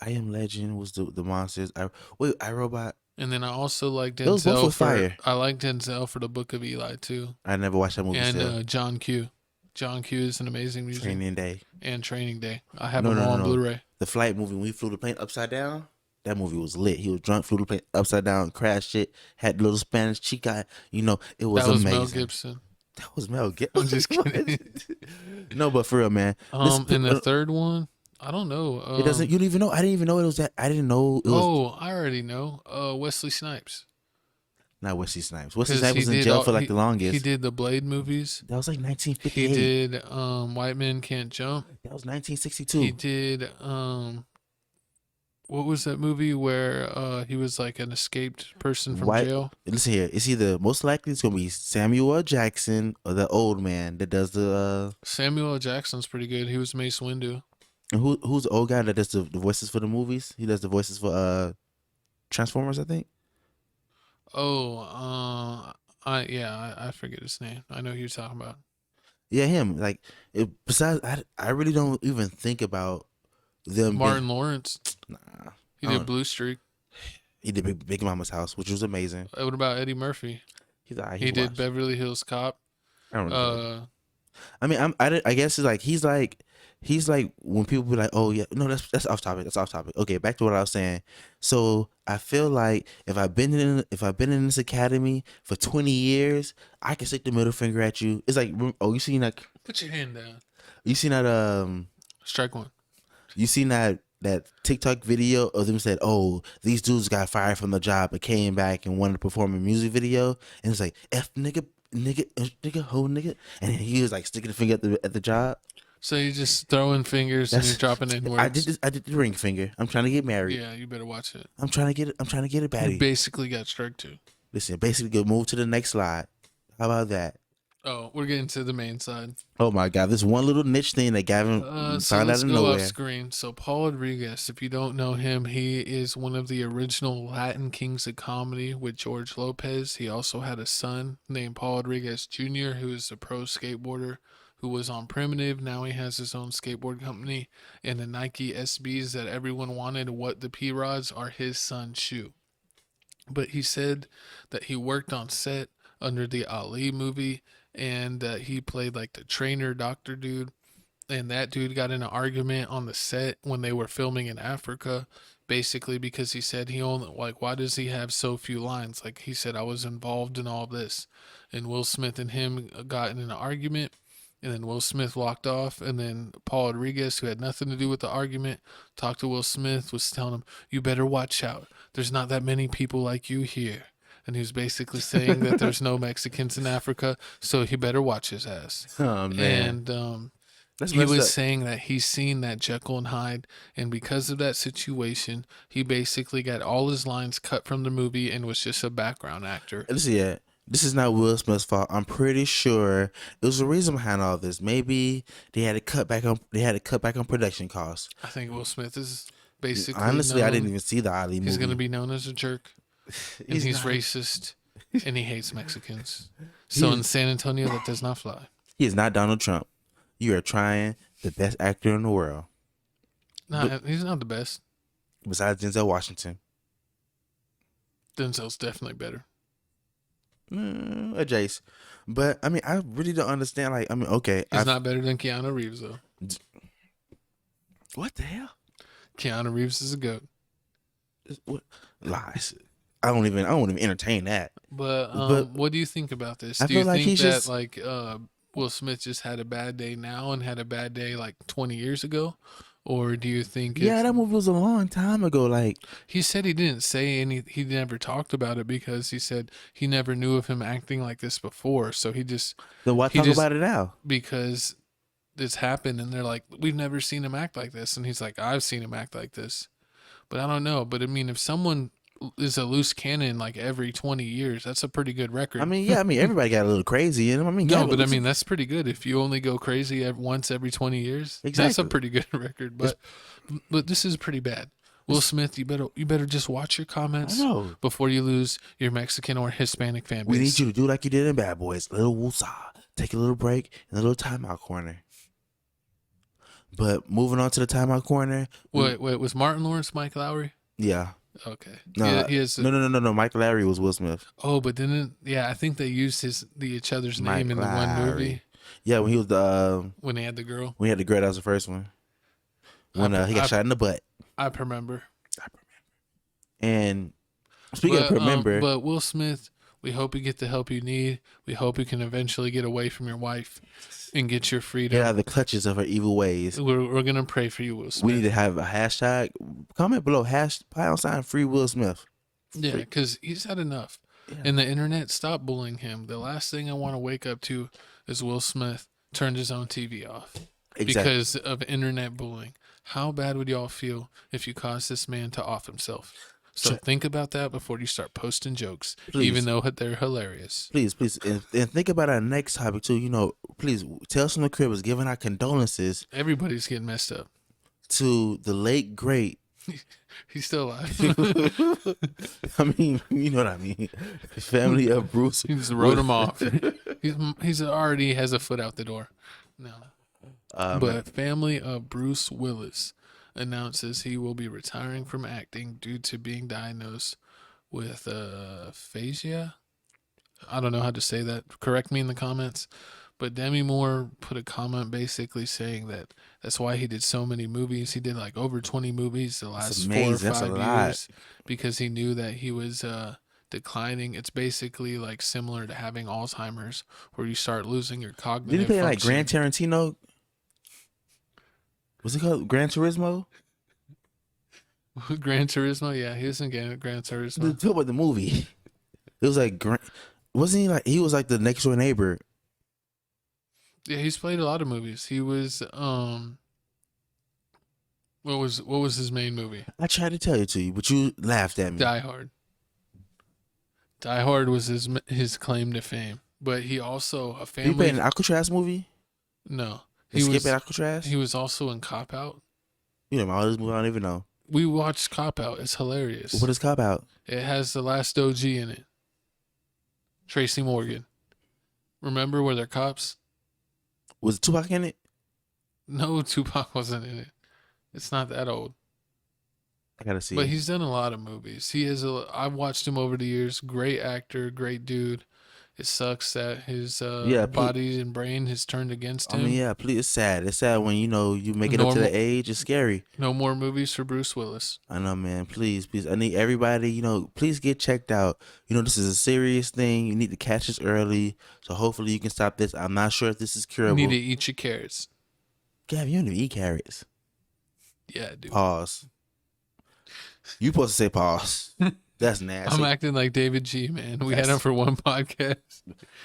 S2: I Am Legend was the monsters. iRobot.
S1: And then I also like Denzel.
S2: Those both were fire.
S1: I like Denzel for The Book of Eli too.
S2: I never watched that movie.
S1: And John Q. John Q is an amazing music.
S2: Training Day.
S1: And Training Day. I have
S2: No,
S1: them
S2: no,
S1: all
S2: no,
S1: on
S2: no.
S1: Blu-ray.
S2: The flight movie when we flew the plane upside down. That movie was lit. He was drunk, flew the plane upside down, crashed it, had the little Spanish chica. You know, it was
S1: That was
S2: amazing.
S1: Mel Gibson.
S2: That was Mel Gibson.
S1: I'm just kidding.
S2: No, but for real, man.
S1: And the third one, I don't know.
S2: It doesn't. You don't even know. I didn't even know it was that. I didn't know it was.
S1: Oh, I already know. Wesley Snipes.
S2: Not Wesley Snipes. Wesley
S1: 'Cause
S2: Snipes was in jail for like the longest.
S1: He did the Blade movies.
S2: That was like
S1: He
S2: 1958.
S1: did White Men Can't Jump.
S2: That was 1962.
S1: He did what was that movie where he was like an escaped person from jail?
S2: Listen here. It's either most likely it's gonna be Samuel L. Jackson or the old man that does the.
S1: Samuel L. Jackson's pretty good. He was Mace Windu.
S2: And who's the old guy that does the voices for the movies? He does the voices for Transformers, I think.
S1: Oh, I forget his name. I know who you're talking about.
S2: Yeah, him. Like, besides, I really don't even think about them.
S1: Martin Lawrence.
S2: Nah,
S1: He did Blue Streak.
S2: he did Big Mama's House, which was amazing.
S1: What about Eddie Murphy?
S2: He's all right.
S1: He did Beverly Hills Cop.
S2: I don't know. I mean, I guess it's like he's like when people be like, oh yeah, no, that's off topic. That's off topic. Okay, back to what I was saying. So I feel like if I've been in this academy for 20 years, I can stick the middle finger at you. It's like, oh, you seen that?
S1: Put your hand down.
S2: You seen that?
S1: Strike one.
S2: You seen that TikTok video of them said, oh, these dudes got fired from the job but came back and wanted to perform a music video, and it's like F nigga, ho nigga, and he was like sticking the finger at the job.
S1: So you're just throwing fingers and you're dropping in words.
S2: I did the ring finger. I'm trying to get married.
S1: Yeah, you better watch it.
S2: I'm trying to get it baddie.
S1: You basically got strike two.
S2: Listen, basically go move to the next slide. How about that?
S1: Oh, we're getting to the main side.
S2: Oh my God, this one little niche thing that Gavin found out of nowhere.
S1: Off screen. So Paul Rodriguez, if you don't know him, he is one of the original Latin kings of comedy with George Lopez. He also had a son named Paul Rodriguez Jr., who is a pro skateboarder who was on Primitive. Now he has his own skateboard company, and the Nike SBs that everyone wanted, what the P-Rods, are his son's shoe. But he said that he worked on set under the Ali movie, and he played like the trainer doctor dude, and that dude got in an argument on the set when they were filming in Africa, basically because he said he only, like, why does he have so few lines? Like, he said, I was involved in all this, and Will Smith and him got in an argument, and then Will Smith walked off, and then Paul Rodriguez, who had nothing to do with the argument, talked to Will Smith, was telling him, you better watch out, there's not that many people like you here. And he was basically saying that there's no Mexicans in Africa, so he better watch his ass.
S2: Oh, man.
S1: And he was saying that he's seen that Jekyll and Hyde, and because of that situation, he basically got all his lines cut from the movie and was just a background actor.
S2: This is not Will Smith's fault. I'm pretty sure it was a reason behind all this. Maybe they had to cut back on production costs.
S1: I think Will Smith is basically
S2: honestly,
S1: known,
S2: I didn't even see the Ali movie.
S1: He's going to be known as a jerk. And he's racist, and he hates Mexicans. So in San Antonio, that does not fly.
S2: He is not Donald Trump. You are trying the best actor in the world.
S1: No, he's not the best.
S2: Besides Denzel Washington.
S1: Denzel's definitely better.
S2: Jace. But, I mean, I really don't understand. Like, I mean, okay.
S1: He's not better than Keanu Reeves, though.
S2: What the hell?
S1: Keanu Reeves is a goat.
S2: What? Lies. I won't even entertain that.
S1: But what do you think about this? Do you think that Will Smith just had a bad day now and had a bad day like 20 years ago? Or do you think
S2: that movie was a long time ago. Like, he
S1: said he didn't say he never talked about it because he said he never knew of him acting like this before. So he just
S2: then why talk about it now?
S1: Because this happened and they're like, we've never seen him act like this, and he's like, I've seen him act like this. But I don't know. But I mean, if someone is a loose cannon like every 20 years, that's a pretty good record.
S2: I mean, everybody got a little crazy in them. I mean,
S1: that's pretty good. If you only go crazy once every 20 years,
S2: exactly.
S1: That's a pretty good record. But this is pretty bad. Will Smith, you better just watch your comments before you lose your Mexican or Hispanic fan base.
S2: We need you to do like you did in Bad Boys. A little woosah. Take a little break in a little timeout corner. But moving on to the timeout corner.
S1: Wait, was Martin Lawrence Mike Lowry?
S2: Yeah.
S1: Okay.
S2: No, no. Mike Lowry was Will Smith.
S1: Oh, but then I think they used each other's name in the one movie.
S2: Yeah, when he was the
S1: when they had the girl.
S2: when he had the girl, that was the first one. When he got shot in the butt.
S1: I remember.
S2: And speaking of remember,
S1: but Will Smith, we hope you get the help you need. We hope you can eventually get away from your wife and get your freedom.
S2: get out of the clutches of her evil ways.
S1: We're gonna pray for you, Will Smith.
S2: We need to have a hashtag. Comment below # free Will Smith.
S1: Yeah, because he's had enough. Yeah. And the internet, stop bullying him. The last thing I want to wake up to is Will Smith turned his own TV off because of internet bullying. How bad would y'all feel if you caused this man to off himself? So think about that before you start posting jokes, even though they're hilarious.
S2: Please. And think about our next topic, too. You know, please, Tales from the Crib is giving our condolences.
S1: Everybody's getting messed up.
S2: To the late, great.
S1: He's still alive.
S2: I mean, you know what I mean. Family of Bruce.
S1: He just wrote him off. He's already has a foot out the door. No. But family of Bruce Willis announces he will be retiring from acting due to being diagnosed with aphasia. I don't know how to say that. Correct me in the comments. But Demi Moore put a comment basically saying that that's why he did so many movies. He did like over 20 movies the last 4 or 5 years because he knew that he was declining. It's basically like similar to having Alzheimer's where you start losing your cognitive
S2: Did he play
S1: function.
S2: like Gran Tarantino? What's it called? Gran Turismo?
S1: Gran Turismo? Yeah, he was in Gran Turismo.
S2: Talk about the movie. It was like, wasn't he like, he was like the next door neighbor.
S1: Yeah, he's played a lot of movies. He was what was his main movie?
S2: I tried to tell it to you, but you laughed at me.
S1: Die Hard. Die Hard was his claim to fame, but he also a family.
S2: He played an Alcatraz movie.
S1: No,
S2: Escape at Alcatraz.
S1: He was also in Cop Out.
S2: You know, all this movie I don't even know.
S1: We watched Cop Out. It's hilarious.
S2: What is Cop Out?
S1: It has the last OG in it. Tracy Morgan. Remember where they're cops?
S2: Was Tupac in it?
S1: No, Tupac wasn't in it. It's not that old.
S2: I gotta see.
S1: But he's done a lot of movies. I've watched him over the years. Great actor, great dude. It sucks that his body and brain has turned against him.
S2: I mean, yeah, please. It's sad. It's sad when you make it up to the age. It's scary.
S1: No more movies for Bruce Willis.
S2: I know, man. Please. I need everybody. Please get checked out. This is a serious thing. You need to catch this early. So hopefully you can stop this. I'm not sure if this is curable.
S1: You need to eat your carrots.
S2: Gavin, you don't even eat carrots.
S1: Yeah, dude.
S2: Pause. You supposed to say pause. That's nasty.
S1: I'm acting like David G, man. We had him for one podcast.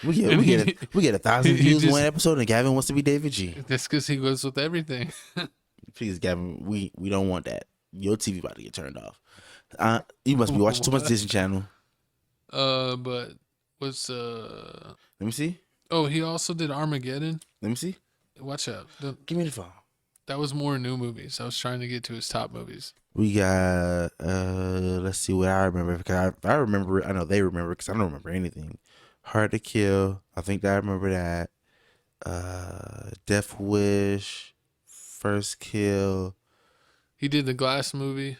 S2: We get 1,000 views in one episode, and Gavin wants to be David G.
S1: That's because he goes with everything.
S2: Please, Gavin, we don't want that. Your TV about to get turned off. You must be watching too much Disney Channel.
S1: But what's
S2: Let me see.
S1: Oh, he also did Armageddon.
S2: Let me see.
S1: Watch out.
S2: Give me the phone.
S1: That was more new movies. I was trying to get to his top movies.
S2: We got, let's see what I remember. Because I remember, I know they remember because I don't remember anything. Hard to Kill. I think that I remember that. Death Wish. First Kill.
S1: He did the Glass movie.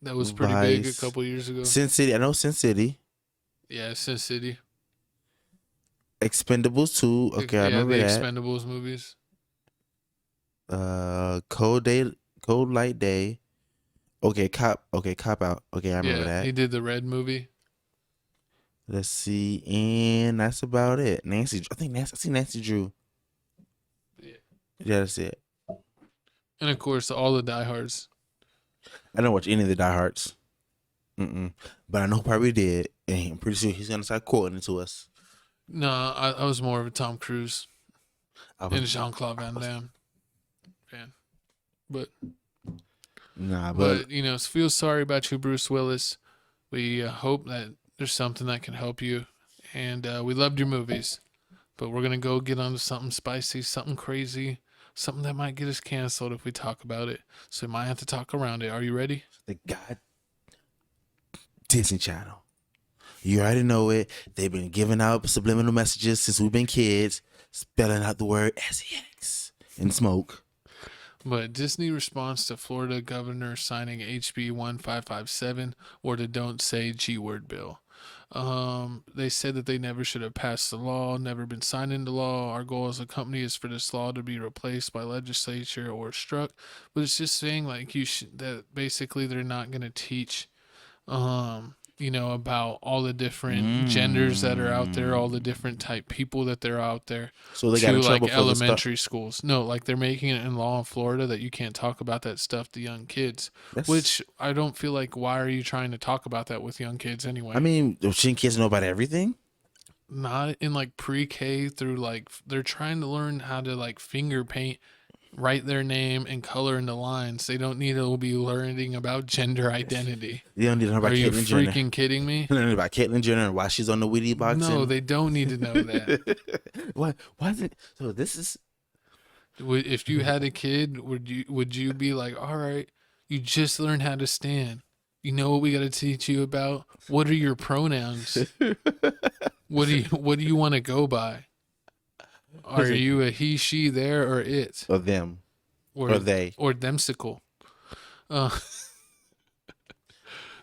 S1: That was pretty big a couple years ago.
S2: Sin City. I know Sin City.
S1: Yeah, Sin City.
S2: Expendables 2. Okay, I remember that.
S1: Expendables movies.
S2: Cold Light Day. Okay, Cop Out. Okay, I remember that.
S1: He did the Red movie.
S2: Let's see, and that's about it. I see Nancy Drew. Yeah, that's it.
S1: And of course, all the Die Hards.
S2: I don't watch any of the Die Hards. But I know who probably did, and I'm pretty sure he's gonna start quoting it to us.
S1: No, I was more of a Tom Cruise and Jean-Claude Van Damme fan. But feel sorry about you, Bruce Willis. We hope that there's something that can help you, and we loved your movies. But we're gonna go get onto something spicy, something crazy, something that might get us canceled if we talk about it. So we might have to talk around it. Are you ready?
S2: The God Disney Channel. You already know it. They've been giving out subliminal messages since we've been kids, spelling out the word SEX and smoke.
S1: But Disney responds to Florida governor signing HB 1557 or the Don't Say G Word bill. They said that they never should have passed the law, never been signed into law. Our goal as a company is for this law to be replaced by legislature or struck. But it's just saying like that basically they're not going to teach, about all the different genders that are out there, all the different type people that they're out there.
S2: So they got in trouble
S1: like
S2: for
S1: elementary schools. No, like they're making it in law in Florida that you can't talk about that stuff to young kids. Which I don't feel like, why are you trying to talk about that with young kids anyway?
S2: I mean, shouldn't kids know about everything?
S1: Not in like pre-K through like they're trying to learn how to like finger paint, write their name and color in the lines. They don't need to be learning about gender identity.
S2: They don't need to know about
S1: Caitlyn Jenner. Are you freaking kidding me?
S2: They don't know about Caitlyn Jenner and why she's on the Wheatie box.
S1: No, they don't need to know that.
S2: Why is it? So this is.
S1: If you had a kid, would you be like, all right, you just learned how to stand. You know what we got to teach you about? What are your pronouns? What do you want to go by? Are you a he, she, there, or it?
S2: Or them. Or they.
S1: Or themsicle.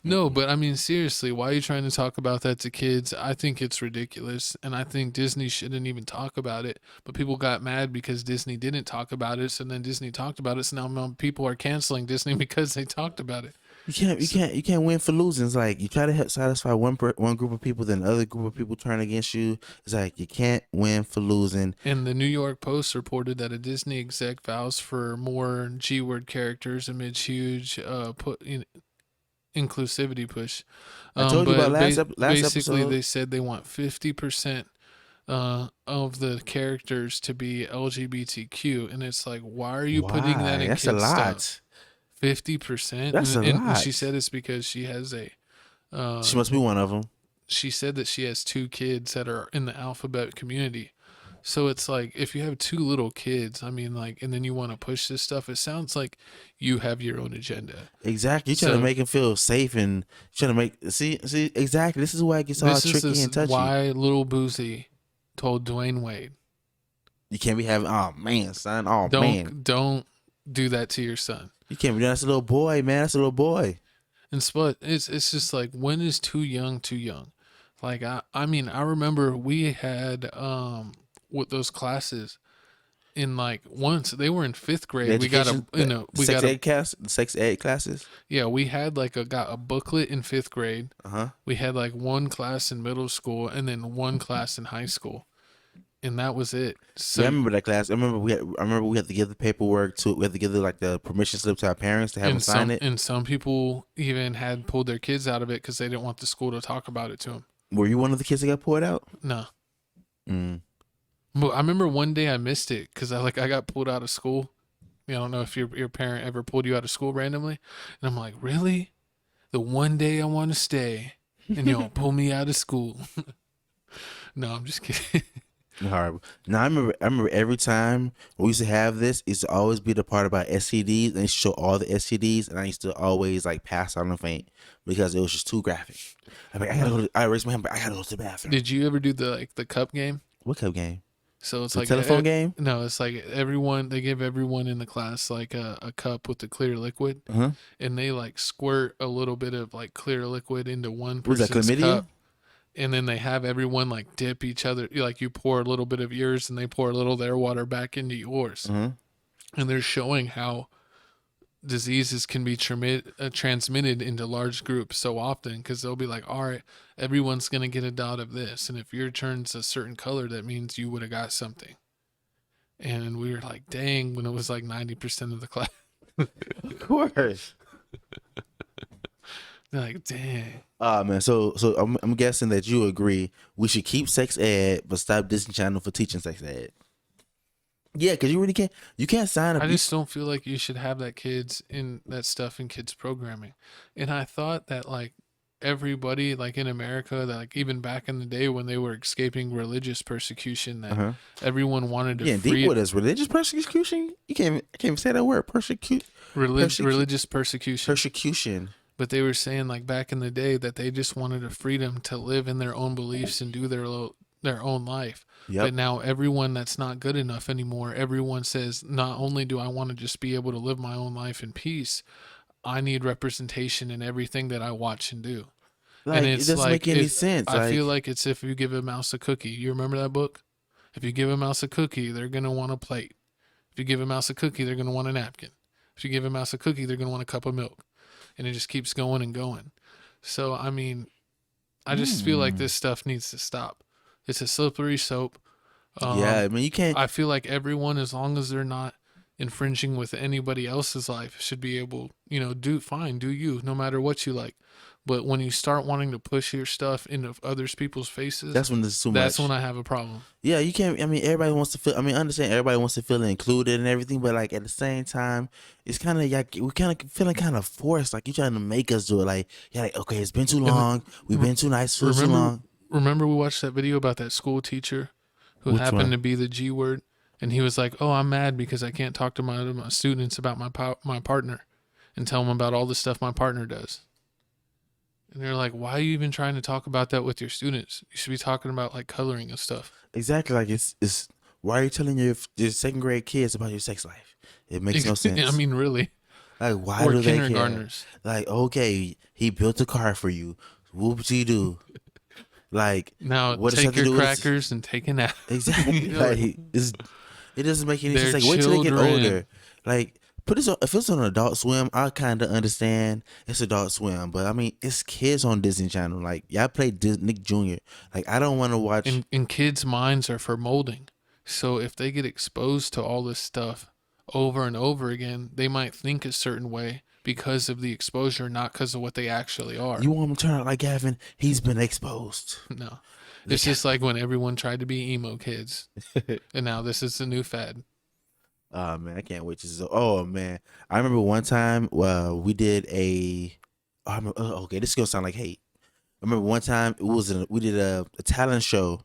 S1: No, but I mean, seriously, why are you trying to talk about that to kids? I think it's ridiculous. And I think Disney shouldn't even talk about it. But people got mad because Disney didn't talk about it. So then Disney talked about it. So now people are canceling Disney because they talked about it.
S2: You can't win for losing. It's like you try to help satisfy one group of people, then another group of people turn against you. It's like you can't win for losing.
S1: And the New York Post reported that a Disney exec vows for more G-word characters amid huge inclusivity push.
S2: I told you about last
S1: basically,
S2: episode.
S1: they said they want 50% of the characters to be LGBTQ, and it's like, why are you putting that in
S2: That's
S1: kids'
S2: a lot.
S1: stuff? 50%.
S2: That's a lot.
S1: And she said it's because she has a.
S2: She must be one of them.
S1: She said that she has 2 kids that are in the alphabet community. So it's like, if you have 2 little kids, I mean, like, and then you want to push this stuff, it sounds like you have your own agenda.
S2: Exactly. You're trying to make them feel safe and trying to make, see, exactly. This is why it gets all tricky and touchy.
S1: This is why Lil Boosie told Dwayne Wade,
S2: you can't be having, oh man, son,
S1: don't do that to your son.
S2: You can't be doing, that's a little boy, man. That's a little boy.
S1: And it's just like, when is too young too young? Like, I mean, I remember we had with those classes in like once they were in 5th grade.
S2: Sex ed classes.
S1: Yeah, we had got a booklet in 5th grade. We had like one class in middle school and then one class in high school. And that was it. So
S2: yeah, I remember that class. I remember we had to give the paperwork to. We had to give the permission slip to our parents to have them sign it.
S1: And some people even had pulled their kids out of it because they didn't want the school to talk about it to them.
S2: Were you one of the kids that got pulled out?
S1: No. But I remember one day I missed it because I got pulled out of school. I don't know if your parent ever pulled you out of school randomly, and I'm like, really? The one day I want to stay, and you'll pull me out of school? No, I'm just kidding.
S2: Horrible. Now I remember every time we used to have this, it used to always be the part about STDs, and it show all the STDs, and I used to always like pass out and faint because it was just too graphic. I'm like, I raised my hand, but I gotta go to the bathroom.
S1: Did you ever do the cup game?
S2: What cup game?
S1: So it's
S2: the
S1: like
S2: telephone game?
S1: No, it's like they give everyone in the class like a cup with the clear liquid, and they like squirt a little bit of like clear liquid into one person's cup. And then they have everyone like dip each other. Like you pour a little bit of yours and they pour a little of their water back into yours. And they're showing how diseases can be transmitted into large groups so often, because they'll be like, all right, everyone's going to get a dot of this. And if your turn's a certain color, that means you would have got something. And we were like, dang, when it was like 90% of the class.
S2: Of course.
S1: They're like, dang.
S2: Man, so I'm guessing that you agree we should keep sex ed, but stop Disney Channel for teaching sex ed. Yeah, because you really can't. You can't sign up.
S1: I just don't feel like you should have that kids in that stuff in kids programming. And I thought that like everybody like in America, that like even back in the day when they were escaping religious persecution, that everyone wanted to free.
S2: What is religious persecution? I can't even say that word.
S1: Religious persecution.
S2: Persecution.
S1: But they were saying like back in the day that they just wanted a freedom to live in their own beliefs and do their own life. Yep. But now everyone, that's not good enough anymore. Everyone says, not only do I want to just be able to live my own life in peace, I need representation in everything that I watch and do. And
S2: Like, it
S1: it's
S2: doesn't
S1: like
S2: make any sense.
S1: I
S2: Like,
S1: feel like it's if you give a mouse a cookie. You remember that book? If you give a mouse a cookie, they're gonna want a plate. If you give a mouse a cookie, they're gonna want a napkin. If you give a mouse a cookie, they're gonna want a cup of milk, and it just keeps going and going. So I mean, I just feel like this stuff needs to stop. It's a slippery slope.
S2: yeah, I mean, you can't.
S1: I feel like everyone, as long as they're not infringing with anybody else's life, should be able, do fine, do you, no matter what you like. But when you start wanting to push your stuff into others people's faces,
S2: That's when there's too much.
S1: that's when I have a problem.
S2: Yeah, you can't. I mean, everybody wants to feel. I mean, I understand everybody wants to feel included and everything, but like at the same time, it's kind of like we're kind of feeling kind of forced. Like you're trying to make us do it. Like, yeah, like okay, it's been too long. We've been too nice for too long.
S1: Remember we watched that video about that school teacher who
S2: Which
S1: happened
S2: one?
S1: to be the G word, and he was like, "Oh, I'm mad because I can't talk to my students about my partner, and tell them about all the stuff my partner does." And they're like, "Why are you even trying to talk about that with your students? You should be talking about like coloring and stuff."
S2: Exactly. Like it's why are you telling your second grade kids about your sex life? It makes no sense.
S1: I mean, really.
S2: Like why
S1: Or
S2: do they care?
S1: kindergartners.
S2: Like okay, he built a car for you. Whoop-de-doo. Like
S1: Now
S2: what does
S1: take
S2: that have to
S1: your
S2: do with-
S1: crackers and take a nap.
S2: Exactly. Like it doesn't make any sense.
S1: They're
S2: Like wait till they get
S1: children.
S2: older. Like put this on, if it's on Adult Swim, I kind of understand it's Adult Swim, but I mean it's kids on Disney Channel. Like y'all play Nick Jr. Like I don't want to watch.
S1: And kids' minds are for molding. So if they get exposed to all this stuff over and over again, they might think a certain way because of the exposure, not because of what they actually are.
S2: You want him to turn out like Gavin? He's been exposed.
S1: No. It's just like when everyone tried to be emo kids. And now this is the new fad.
S2: Oh man, I can't wait to. Oh man, I remember one time we did a. Okay, this is gonna sound like hate. I remember one time we did a talent show,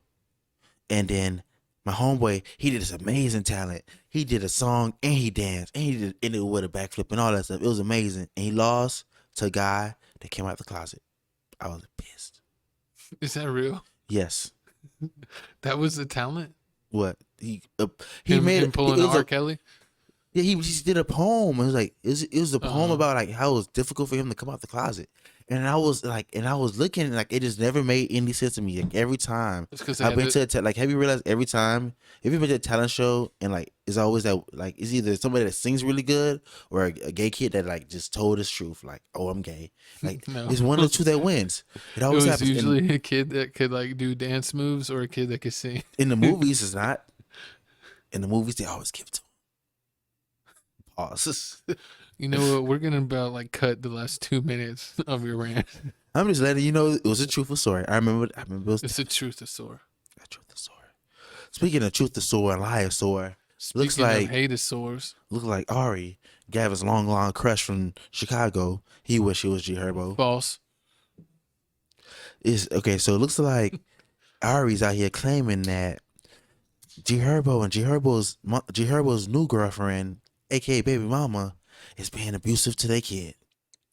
S2: and then my homeboy he did this amazing talent. He did a song and he danced and he did it with a backflip and all that stuff. It was amazing, and he lost to a guy that came out the closet. I was pissed.
S1: Is that real?
S2: Yes.
S1: That was the talent?
S2: What he
S1: Him
S2: it
S1: pulling
S2: was
S1: R.
S2: a-
S1: Kelly?
S2: Yeah, he just did a poem. It was like it was a poem
S1: Uh-huh.
S2: about like how it was difficult for him to come out the closet, and I was looking like it just never made any sense to me. Like every time
S1: It's because
S2: I've been to like, have you realized every time have you been to a talent show and like it's always that like it's either somebody that sings really good or a gay kid that like just told his truth like oh I'm gay like
S1: No.
S2: it's one of the two that wins. It
S1: It
S2: always
S1: was
S2: happens.
S1: usually a kid that could like do dance moves or a kid that could sing.
S2: In the movies, it's not. In the movies, they always give it to him. Pause.
S1: You know what? We're gonna about like cut the last 2 minutes of your rant.
S2: I'm just letting you know it was a truthful story. I remember it was
S1: It's the truth of sore.
S2: a truthful story. Speaking of truth and liar,
S1: Speaking
S2: Looks like-
S1: of hate-a-sores,
S2: look like Ari, Gavin's long crush from Chicago. He wish he was G Herbo.
S1: false.
S2: Is okay. So it looks like Ari's out here claiming that G Herbo and G Herbo's new girlfriend, aka baby mama, is being abusive to their kid.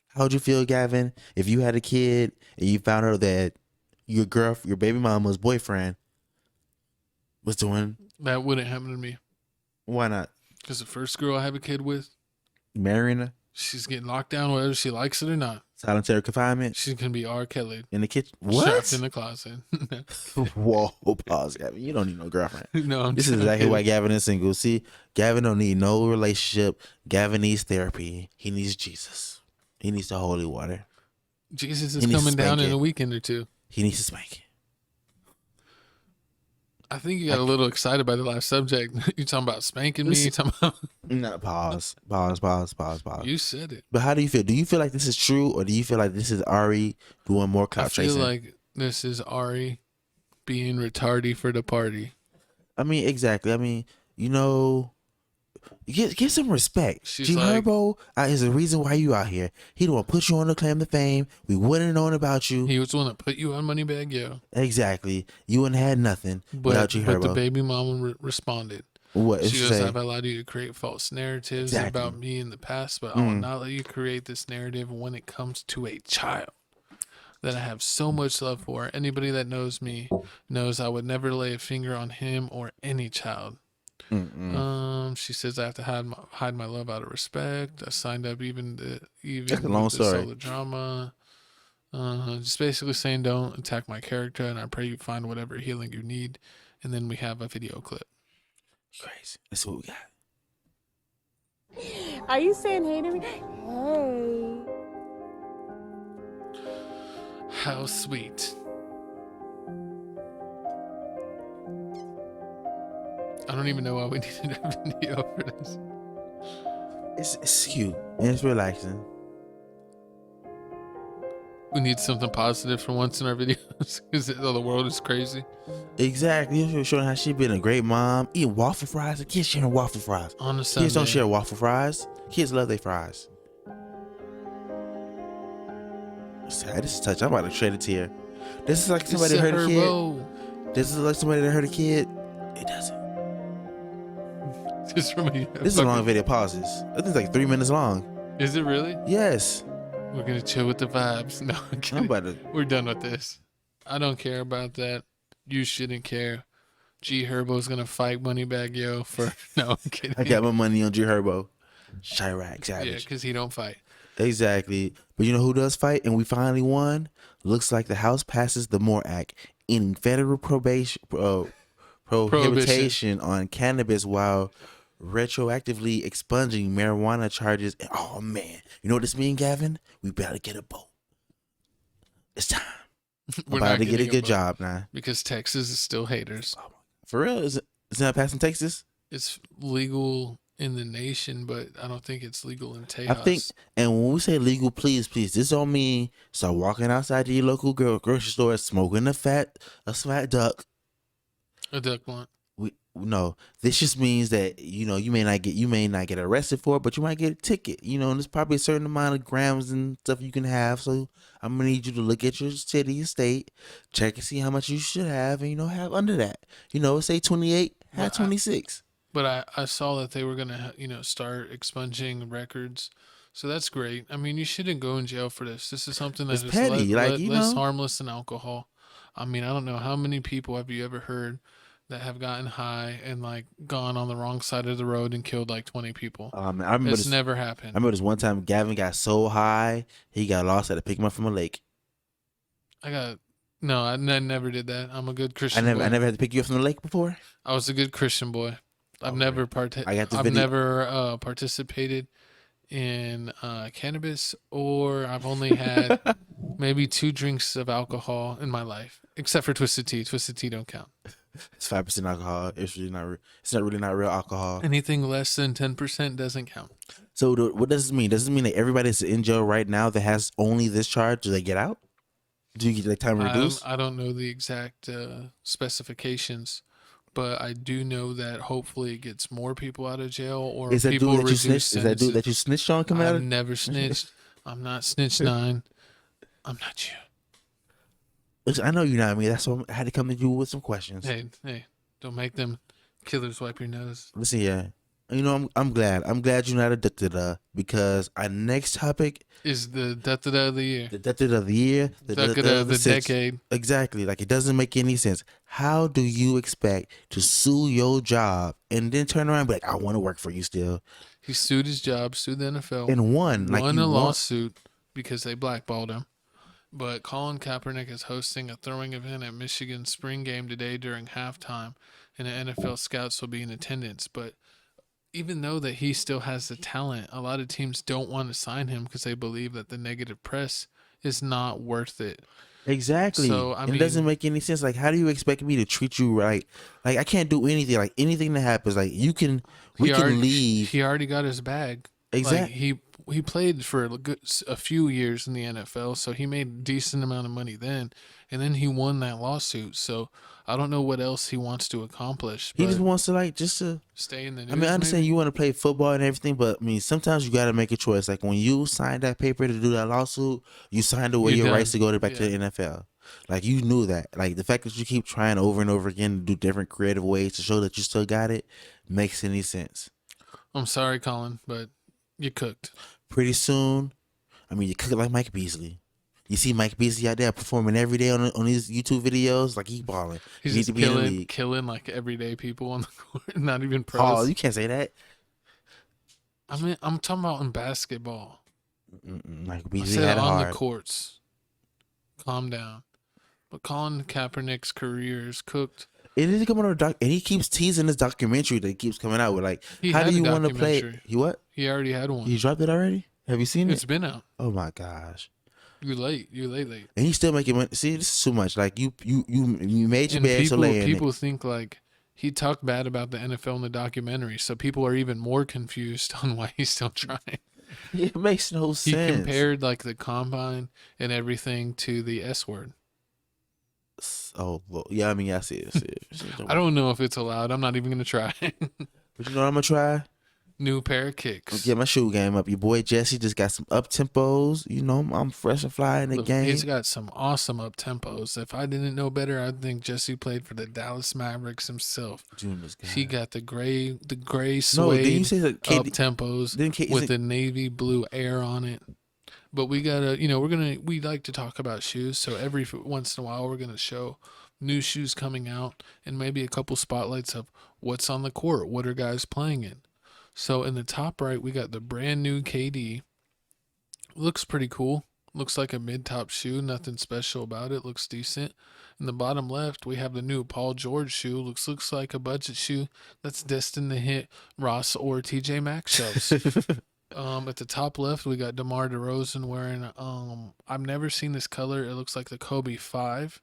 S2: How would you feel, Gavin, if you had a kid and you found out that your baby mama's boyfriend was doing?
S1: That wouldn't happen to me.
S2: Why not?
S1: Because the first girl I have a kid with,
S2: Marrying her,
S1: she's getting locked down whether she likes it or not.
S2: solitary confinement
S1: She's gonna be R. Kelly.
S2: in the kitchen.
S1: Trapped
S2: What?
S1: in the closet.
S2: Whoa, pause, Gavin. You don't need no girlfriend.
S1: No, I'm
S2: This is
S1: joking.
S2: exactly why Gavin is single. See, Gavin don't need no relationship. Gavin needs therapy. He needs Jesus. He needs the holy water.
S1: Jesus
S2: He
S1: is
S2: needs to
S1: coming down
S2: spank
S1: in
S2: it.
S1: a weekend or two.
S2: He needs to spank it.
S1: I think you got a little excited by the last subject. You talking about spanking me? You talking about?
S2: No, pause.
S1: You said it.
S2: But how do you feel? Do you feel like this is true, or do you feel like this is Ari doing more
S1: I
S2: clout
S1: feel
S2: chasing?
S1: like this is Ari being retardy for the party.
S2: I mean, exactly. I mean, you know, get some respect.
S1: She's
S2: G
S1: like-
S2: Herbo is the reason why you out here. He don't put you on the claim to fame. We wouldn't have known about you.
S1: He was the one that put you on Moneybag Yo.
S2: Exactly. You wouldn't have had nothing without G
S1: But the
S2: Herbo.
S1: baby mama responded.
S2: What?
S1: She
S2: She
S1: goes,
S2: say?
S1: I've allowed you to create false narratives
S2: Exactly.
S1: about me in the past, but I will not let you create this narrative when it comes to a child that I have so much love for. Anybody that knows me knows I would never lay a finger on him or any child. She says I have to hide my love out of respect. I signed up even
S2: That's a long
S1: with the
S2: story.
S1: solo drama. Just basically saying don't attack my character, and I pray you find whatever healing you need. And then we have a video clip.
S2: Crazy. That's what we got.
S3: Are you saying hey to me? Hey.
S1: How sweet. I don't even know why we needed a video for this.
S2: It's cute and it's relaxing.
S1: We need something positive for once in our videos because the world is crazy.
S2: Exactly. You're showing how she been a great mom. Eating waffle fries. The kids sharing waffle fries.
S1: On a Sunday.
S2: Kids don't share waffle fries. Kids love their fries. This is touch. I'm about to trade it to her. This is like somebody hurt a kid. This is like somebody that hurt a kid. It doesn't.
S1: Just from me.
S2: This is a long video. Pauses. I think it's like 3 minutes long.
S1: Is it really?
S2: Yes.
S1: We're gonna chill with the vibes. No, I'm kidding. We're done with this. I don't care about that. You shouldn't care. G Herbo's gonna fight Moneybag Yo for no. I'm kidding.
S2: I got my money on G Herbo. Chirac Savage.
S1: Yeah, because he don't fight.
S2: Exactly. But you know who does fight? And we finally won. Looks like the House passes the MORE Act, ending federal prohibition on cannabis while retroactively expunging marijuana charges. Oh man, you know what this means, Gavin? We better get a vote. It's time. We're about to get a good job now
S1: because Texas is still haters.
S2: For real? Is it not passing Texas?
S1: It's legal in the nation, but I don't think it's legal in Tejas.
S2: I think, and when we say legal, please, this don't mean start walking outside to your local grocery store smoking a fat duck.
S1: A duck blunt.
S2: No, this just means that you may not get arrested for it, but you might get a ticket. And there's probably a certain amount of grams and stuff you can have. So I'm gonna need you to look at your city and state, check and see how much you should have, and have under that. Say 28, have 26.
S1: But I saw that they were gonna start expunging records, so that's great. I mean, you shouldn't go in jail for this. This is something that is petty, less harmless than alcohol. I mean, I don't know how many people have you ever heard that have gotten high and gone on the wrong side of the road and killed 20 people.
S2: I remember
S1: it's never happened.
S2: I remember this one time Gavin got so high he got lost. I had to pick him up from a lake.
S1: I never did that. I'm a good Christian.
S2: I never had to pick you up from the lake before.
S1: I was a good Christian boy. I've never participated in cannabis, or I've only had maybe 2 drinks of alcohol in my life, except for Twisted Tea. Twisted Tea don't count.
S2: It's 5% alcohol. It's really not real alcohol.
S1: Anything less than 10% doesn't count.
S2: So what does this mean? Does it mean that everybody that's in jail right now that has only this charge, do they get out? Do you get time reduced?
S1: I don't know the exact specifications, but I do know that hopefully it gets more people out of jail, or
S2: is that
S1: people
S2: dude that you snitched? Is that dude that you snitched on coming out?
S1: I've never snitched. I'm not snitch 9. I'm not you.
S2: I know you're not me. That's why I had to come to you with some questions.
S1: Hey, don't make them killers wipe your nose.
S2: Listen, yeah. I'm glad. I'm glad you're not addicted because our next topic
S1: is the da-da-da of the year.
S2: The da-da-da of the year.
S1: The da-da-da of the decade.
S2: Exactly. It doesn't make any sense. How do you expect to sue your job and then turn around and be like, I want to work for you still?
S1: He sued his job, sued the NFL.
S2: And won.
S1: Won a lawsuit because they blackballed him. But Colin Kaepernick is hosting a throwing event at Michigan's spring game today during halftime, and the NFL scouts will be in attendance. But even though that he still has the talent, a lot of teams don't want to sign him because they believe that the negative press is not worth it.
S2: Exactly. So it doesn't make any sense. How do you expect me to treat you right? I can't do anything. Anything that happens, we can leave.
S1: He already got his bag.
S2: Exactly.
S1: He played for a few years in the NFL, so he made a decent amount of money then, and then he won that lawsuit. So I don't know what else he wants to accomplish.
S2: He just wants to
S1: stay in the news.
S2: I understand you want to play football and everything, but sometimes you got to make a choice. When you signed that paper to do that lawsuit, you signed away your rights to go back to the NFL. You knew that. The fact that you keep trying over and over again to do different creative ways to show that you still got it makes any sense.
S1: I'm sorry, Colin, but you cooked.
S2: Pretty soon, you cook it like Mike Beasley. You see Mike Beasley out there performing every day on these YouTube videos, he balling.
S1: He's just killing everyday people on the court, not even pros.
S2: Oh, you can't say that.
S1: I'm talking about in basketball.
S2: Mike Beasley had it
S1: on
S2: hard.
S1: the courts. Calm down. But Colin Kaepernick's career is cooked.
S2: It didn't come on a doc, and he keeps teasing this documentary that keeps coming out with like,
S1: He
S2: how
S1: had
S2: do
S1: a
S2: you want to play?
S1: documentary.
S2: He what?
S1: He already had one.
S2: He dropped it already? Have you seen
S1: It's
S2: it?
S1: been out.
S2: Oh my gosh.
S1: You're late.
S2: And he's still making money. See, this is too much. Like you made your
S1: And
S2: bed, so lay in
S1: people
S2: it.
S1: think like he talked bad about the NFL in the documentary, so people are even more confused on why he's still trying.
S2: It makes no
S1: He
S2: sense.
S1: compared like the combine and everything to the S word.
S2: Oh well, yeah. I mean, I see it.
S1: I don't know if it's allowed. I'm not even gonna try.
S2: But you know what I'm gonna try?
S1: New pair of kicks.
S2: Get my shoe game up. Your boy Jesse just got some up tempos. You know, I'm fresh and fly in the
S1: Look,
S2: game.
S1: he's got some awesome up tempos. If I didn't know better, I'd think Jesse played for the Dallas Mavericks himself. He got the gray suede
S2: didn't you say that
S1: up tempos with the navy blue air on it. But we gotta, we like to talk about shoes. So every once in a while, we're gonna show new shoes coming out and maybe a couple spotlights of what's on the court, what are guys playing in. So in the top right, we got the brand new KD. Looks pretty cool. Looks like a mid-top shoe. Nothing special about it. Looks decent. In the bottom left, we have the new Paul George shoe. Looks like a budget shoe that's destined to hit Ross or TJ Maxx shelves. At the top left, we got DeMar DeRozan wearing. I've never seen this color. It looks like the Kobe 5,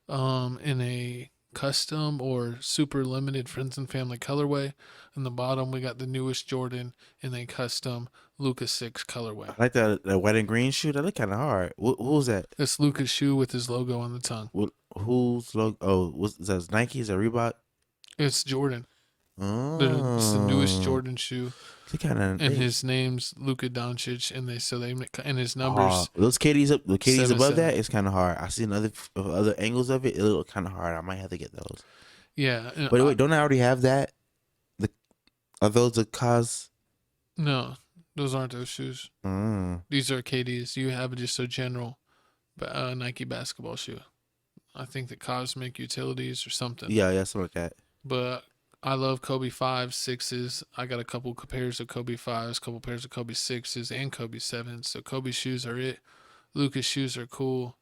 S1: in a custom or super limited friends and family colorway. In the bottom, we got the newest Jordan in a custom Lucas 6 colorway.
S2: I like that white and green shoe. That look kind of hard. Who's that?
S1: It's Lucas' shoe with his logo on the tongue.
S2: Whose logo? Oh, is that Nike? Is that Reebok?
S1: It's Jordan.
S2: Oh,
S1: It's the newest Jordan shoe.
S2: And
S1: his name's Luka Doncic, and his numbers.
S2: Those KDs up, the KDs above
S1: 7-7.
S2: that, it's kind of hard. I seen other angles of it. It look kind of hard. I might have to get those.
S1: Yeah.
S2: But wait, don't I already have that? Are those the cause?
S1: No, those aren't those shoes.
S2: Mm.
S1: These are KDs. You have just a general Nike basketball shoe. I think the Cosmic Utilities or something.
S2: Yeah, something like that.
S1: But I love Kobe 5s, 6s. I got a couple pairs of Kobe 5s, couple pairs of Kobe 6s, and Kobe 7s. So Kobe shoes are it. Lucas shoes are cool.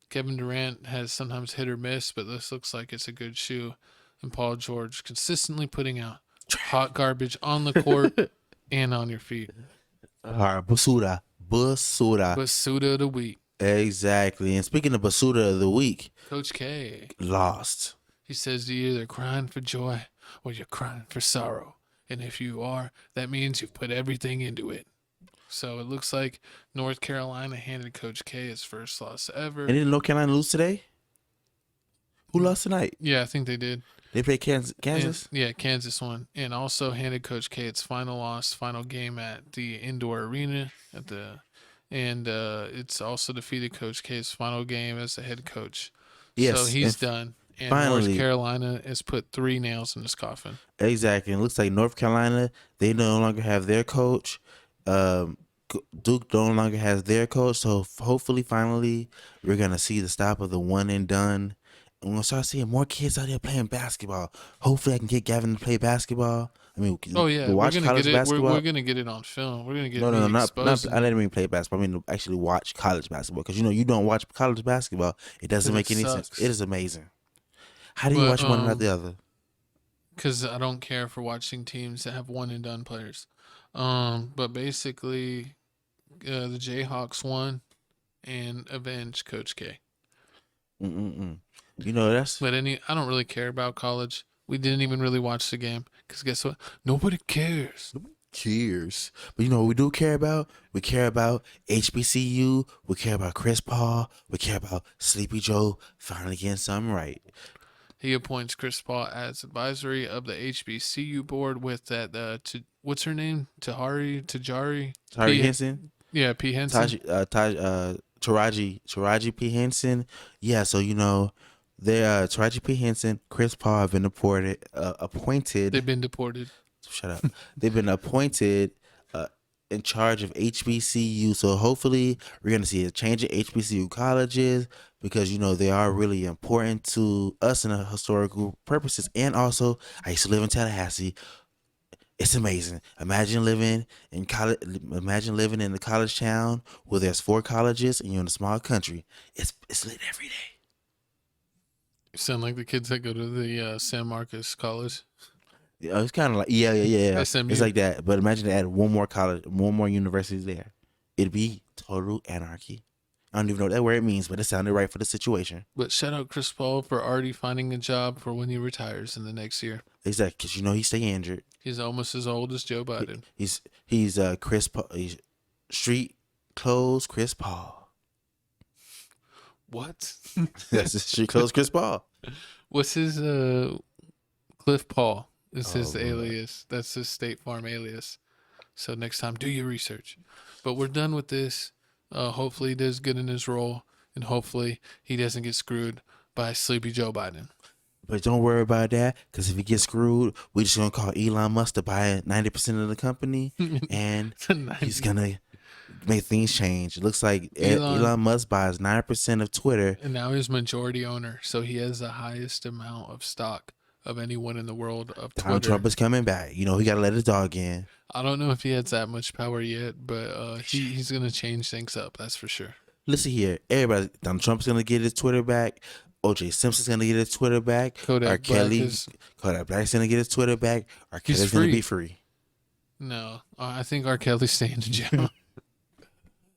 S1: Kevin Durant has sometimes hit or miss, but this looks like it's a good shoe. And Paul George consistently putting out hot garbage on the court and on your feet.
S2: All right, Basuda.
S1: Basuda of the week.
S2: Exactly. And speaking of Basuda of the week,
S1: Coach K.
S2: lost.
S1: He says you're either crying for joy or you're crying for sorrow. And if you are, that means you've put everything into it. So it looks like North Carolina handed Coach K his first loss ever.
S2: And didn't North Carolina lose today? Who lost tonight?
S1: Yeah, I think they did.
S2: They played Kansas?
S1: Kansas won. And also handed Coach K its final game at the indoor arena it's also defeated Coach K's final game as the head coach.
S2: Yes.
S1: So he's done. And
S2: finally,
S1: North Carolina has put 3 nails in his coffin.
S2: Exactly. And it looks like North Carolina, they no longer have their coach. Duke no longer has their coach. So hopefully, finally, we're going to see the stop of the one and done. And we're going to start seeing more kids out there playing basketball. Hopefully, I can get Gavin to play basketball. I mean,
S1: watch college basketball. We're going to get it on film. We're going to get
S2: no, not
S1: exposed.
S2: I didn't mean play basketball. I mean actually watch college basketball. Because, you don't watch college basketball. It doesn't make any sense. It is amazing. How do you watch one and not the other?
S1: Because I don't care for watching teams that have one and done players. But basically, the Jayhawks won and avenged Coach K.
S2: That's.
S1: But I don't really care about college. We didn't even really watch the game because guess what? Nobody cares.
S2: But what we do care about? We care about HBCU. We care about Chris Paul. We care about Sleepy Joe finally getting something right.
S1: He appoints Chris Paul as advisory of the HBCU board with that. What's her name? Taraji
S2: Henson.
S1: Yeah, P. Henson.
S2: Taraji P. Henson. Yeah, so Taraji P. Henson, Chris Paul have been appointed.
S1: They've been deported.
S2: Shut up. They've been appointed in charge of HBCU. So hopefully we're going to see a change in HBCU colleges because, they are really important to us in historical purposes. And also, I used to live in Tallahassee. It's amazing. Imagine living in college. Imagine living in a college town where there's 4 colleges and you're in a small country. It's lit every day.
S1: You sound like the kids that go to the San Marcos College.
S2: Yeah, it's kind of like yeah.
S1: SMU.
S2: It's like that. But imagine they add one more college, one more university there. It'd be total anarchy. I don't even know what that word means, but it sounded right for the situation.
S1: But shout out Chris Paul for already finding a job for when he retires in the next year.
S2: Exactly, because you know he stay injured.
S1: He's almost as old as Joe Biden.
S2: He's Chris Paul. He's street clothes Chris Paul.
S1: What?
S2: That's his street clothes Chris Paul.
S1: What's his Cliff Paul is his
S2: Lord.
S1: alias. That's his State Farm alias. So next time, do your research. But we're done with this. Hopefully he does good in his role, and hopefully he doesn't get screwed by Sleepy Joe Biden.
S2: But don't worry about that, because if he gets screwed, we're just going to call Elon Musk to buy 90% of the company, and he's going to make things change. It looks like Elon Musk buys 9% of Twitter.
S1: And now he's majority owner, so he has the highest amount of stock of anyone in the world of Twitter.
S2: Donald Trump is coming back. You know, he got to let his dog in.
S1: I don't know if he has that much power yet, but he's going to change things up, that's for sure.
S2: Listen here, everybody, Donald Trump's going to get his Twitter back. O.J. Simpson's going to get his Twitter back.
S1: Kodak
S2: Black's going to get his Twitter back. R. Kelly's going to be free.
S1: No, I think R. Kelly's staying in jail.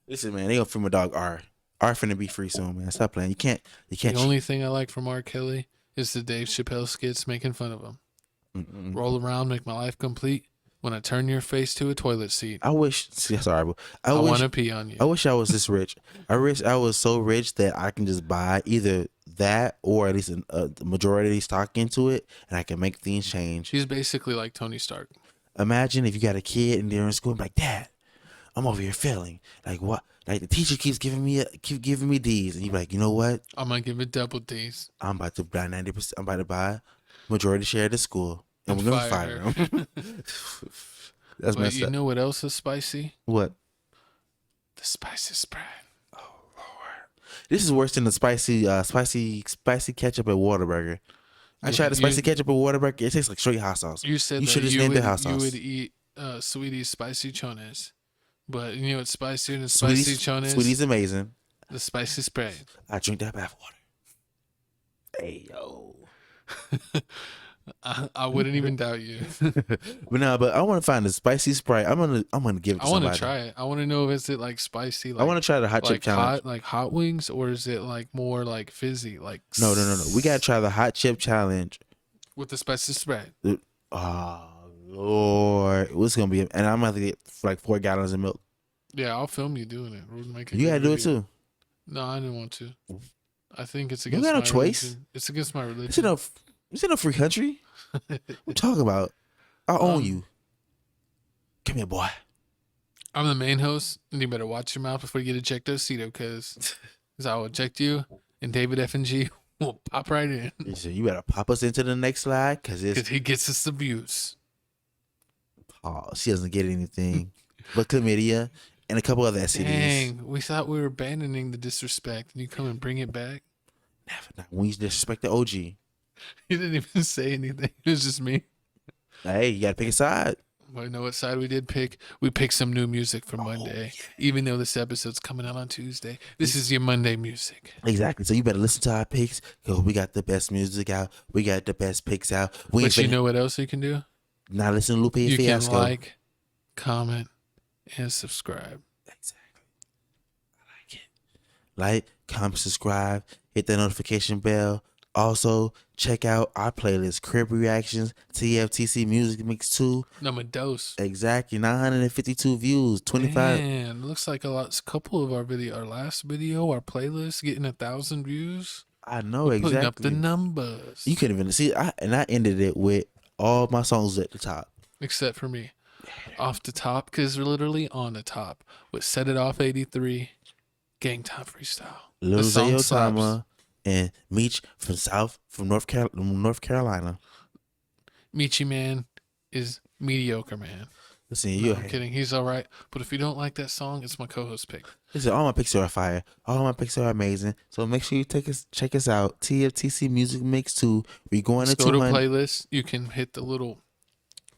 S2: Listen, man, they going to free my dog R. R finna be free soon, man. Stop playing. You can't.
S1: The only thing I like from R. Kelly is the Dave Chappelle skits making fun of him. Roll around, make my life complete. When I turn your face to a toilet seat.
S2: I wish. See, that's horrible.
S1: I want to pee on you.
S2: I wish I was this rich. I wish I was so rich that I can just buy either that or at least a majority stock into it, and I can make things change.
S1: He's basically like Tony Stark.
S2: Imagine if you got a kid and they're in school and be like, Dad, I'm over here failing. Like what? Like the teacher keeps giving me D's, and you be like, you know what?
S1: I'm gonna give it double D's.
S2: I'm about to buy 90%. I'm about to buy majority share of the school, and we're gonna fire him. That's
S1: but
S2: messed
S1: you
S2: up.
S1: know what else is spicy?
S2: What?
S1: The spicy spread.
S2: Oh Lord, this is worse than the spicy ketchup at Whataburger. I tried the spicy ketchup at Whataburger. It tastes like straight hot sauce.
S1: You said
S2: you should just name it hot sauce.
S1: You would eat Sweetie's spicy chones, but you know what's spicier than spicy chones?
S2: Sweetie's amazing.
S1: The spicy spread.
S2: I drink that bath water. Hey yo.
S1: I wouldn't even doubt you.
S2: But I want to find the spicy Sprite. I'm gonna give it to somebody.
S1: I want to try it. I want to know if is it like spicy. Like,
S2: I want to try the hot chip challenge.
S1: Like hot wings, or is it like more like fizzy? Like
S2: no. We gotta try the hot chip challenge
S1: with the spicy spread.
S2: Oh Lord, what's gonna be? And I'm gonna have to get like 4 gallons of milk.
S1: Yeah, I'll film you doing it. We'll make
S2: you gotta do it too.
S1: No, I didn't want to. I think it's against.
S2: You got no
S1: my
S2: choice.
S1: Religion. It's against my religion.
S2: It's in a free country. What you talking about? I own you. Come here, boy.
S1: I'm the main host, and you better watch your mouth before you get ejectocito, because I will eject you, and David F&G will pop right in.
S2: You better pop us into the next slide, because
S1: he gets us the views.
S2: Oh, she doesn't get anything but chlamydia and a couple other STDs.
S1: Dang, we thought we were abandoning the disrespect, and you come and bring it back.
S2: Never. When you disrespect the OG.
S1: He didn't even say anything. It was just me.
S2: Hey, you gotta pick a side.
S1: Well, you know what side we did pick? We picked some new music for Monday. Yeah. Even though this episode's coming out on Tuesday. This is your Monday music.
S2: Exactly. So you better listen to our picks, because we got the best music out. We got the best picks out.
S1: But you know what else you can do?
S2: Now listen to Lupe Fiasco.
S1: You can like, comment, and subscribe.
S2: Exactly. I like it. Like, comment, subscribe, hit that notification bell. Also, check out our playlist, Crib Reactions, TFTC Music Mix 2.
S1: Number dose.
S2: Exactly, 952 views, 25.
S1: Man, looks like a couple of our last video, our playlist, getting 1,000 views.
S2: I know,
S1: We're
S2: exactly.
S1: putting up the numbers.
S2: You couldn't even see, I ended it with all my songs at the top.
S1: Except for me. Off the top, because we're literally on the top. With Set It Off 83, Gang Time Freestyle.
S2: Lil Zayo Tama. And Meech from North Carolina.
S1: Meechy Man is mediocre, man.
S2: Listen,
S1: I'm kidding. He's all right. But if you don't like that song, it's my co-host pick.
S2: Listen, all my picks are fire. All my picks are amazing. So make sure you check us out. TFTC Music Mix 2. We're going to 200.
S1: Go to playlist. You can hit the little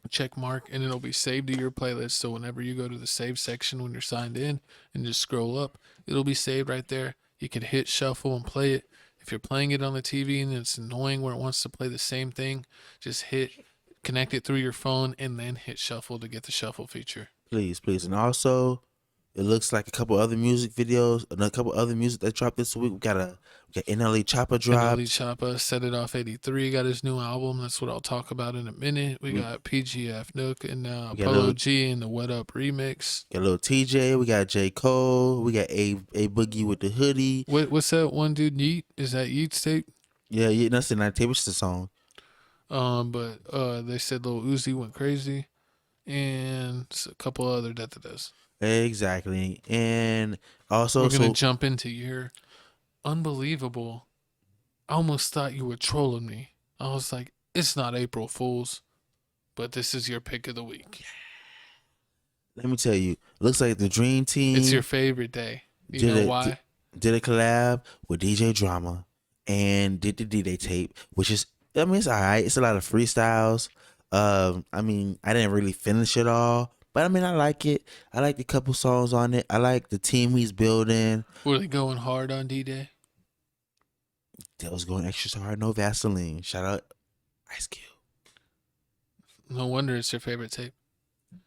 S1: check mark, and it'll be saved to your playlist. So whenever you go to the save section when you're signed in and just scroll up, it'll be saved right there. You can hit shuffle and play it. If you're playing it on the TV and it's annoying where it wants to play the same thing, just connect it through your phone and then hit shuffle to get the shuffle feature.
S2: Please. And also, it looks like a couple other music videos, a couple other music that dropped this week. We got NLE Choppa dropped.
S1: NLE Choppa, Set It Off 83 got his new album. That's what I'll talk about in a minute. We got PGF Nook and Polo G in the What Up remix.
S2: Got a little TJ. We got J. Cole. We got A Boogie with the hoodie.
S1: What's that one dude, Yeet? Is that Yeet's tape?
S2: Yeah, that's the night tape. It's the song.
S1: But they said Lil Uzi went crazy, and a couple other da-da-das.
S2: Exactly. And also,
S1: we're gonna jump into your unbelievable. I almost thought you were trolling me. I was like, it's not April Fool's, but this is your pick of the week.
S2: Let me tell you, looks like the Dream Team.
S1: It's your favorite day. You know why?
S2: Did a collab with DJ Drama and did the D-Day tape, which is, I mean, it's all right. It's a lot of freestyles. I mean, I didn't really finish it all, but I mean, I like it. I like the couple songs on it. I like the team he's building.
S1: Were they going hard on D-Day?
S2: That was going extra hard. No Vaseline. Shout out Ice Cube.
S1: No wonder it's your favorite tape.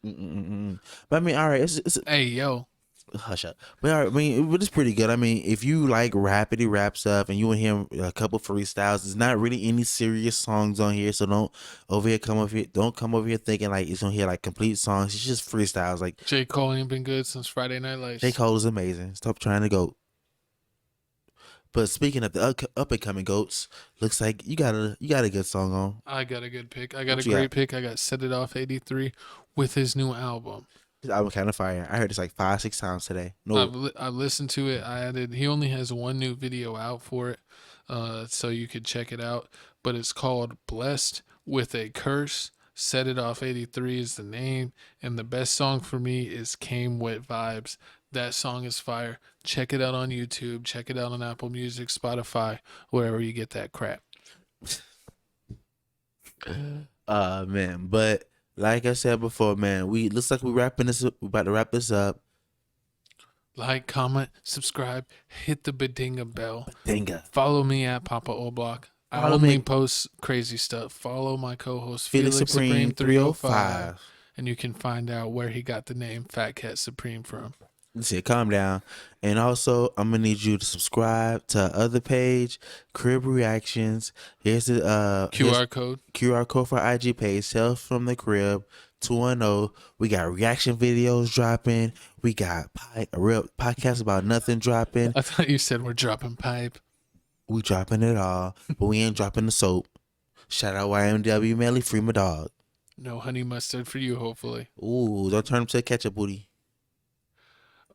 S2: But I mean, all right. It's
S1: hey, yo.
S2: Hush up. But all right, I mean, it's pretty good. I mean, if you like rapidy rap stuff and you want to hear a couple freestyles, there's not really any serious songs on here. So don't come over here thinking like it's gonna hear like complete songs. It's just freestyles. Like
S1: J. Cole ain't been good since Friday Night Lights.
S2: J. Cole is amazing. Stop trying to go. But speaking of the up and coming goats, looks like you got a good song on.
S1: I got a good pick. I got a great pick. I got Set It Off 83 with his new album.
S2: His album kind of fire. I heard this like 5-6 times today. No,
S1: I listened to it. He only has one new video out for it, so you could check it out. But it's called Blessed with a Curse. Set It Off 83 is the name, and the best song for me is Came Wet Vibes. That song is fire. Check it out on YouTube. Check it out on Apple Music, Spotify, wherever you get that crap.
S2: Man, but like I said before, man, looks like we're wrapping this up. We're about to wrap this up.
S1: Like, comment, subscribe, hit the badinga bell.
S2: Badinga.
S1: Follow me at Papa Oblock. I only post crazy stuff. Follow my co-host Felix Supreme 305, and you can find out where he got the name Fat Cat Supreme from.
S2: Let's see, calm down. And also, I'm gonna need you to subscribe to our other page, Crib Reactions. Here's the
S1: QR code.
S2: QR code for our IG page, Self from the Crib 210. We got reaction videos dropping. We got a real podcast about nothing dropping.
S1: I thought you said we're dropping pipe.
S2: We dropping it all, but we ain't dropping the soap. Shout out YMW Melly, free my dog.
S1: No honey mustard for you, hopefully.
S2: Ooh, don't turn him to a ketchup booty.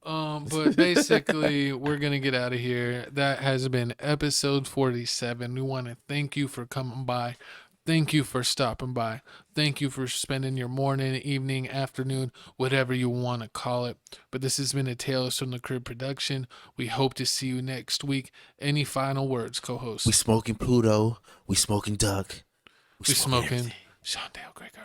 S1: But basically, we're going to get out of here. That has been episode 47. We want to thank you for coming by. Thank you for stopping by. Thank you for spending your morning, evening, afternoon, whatever you want to call it. But this has been a Tales from the Crib production. We hope to see you next week. Any final words, co-host?
S2: We smoking Pluto. We smoking Duck.
S1: We smoking Shondale Gregory.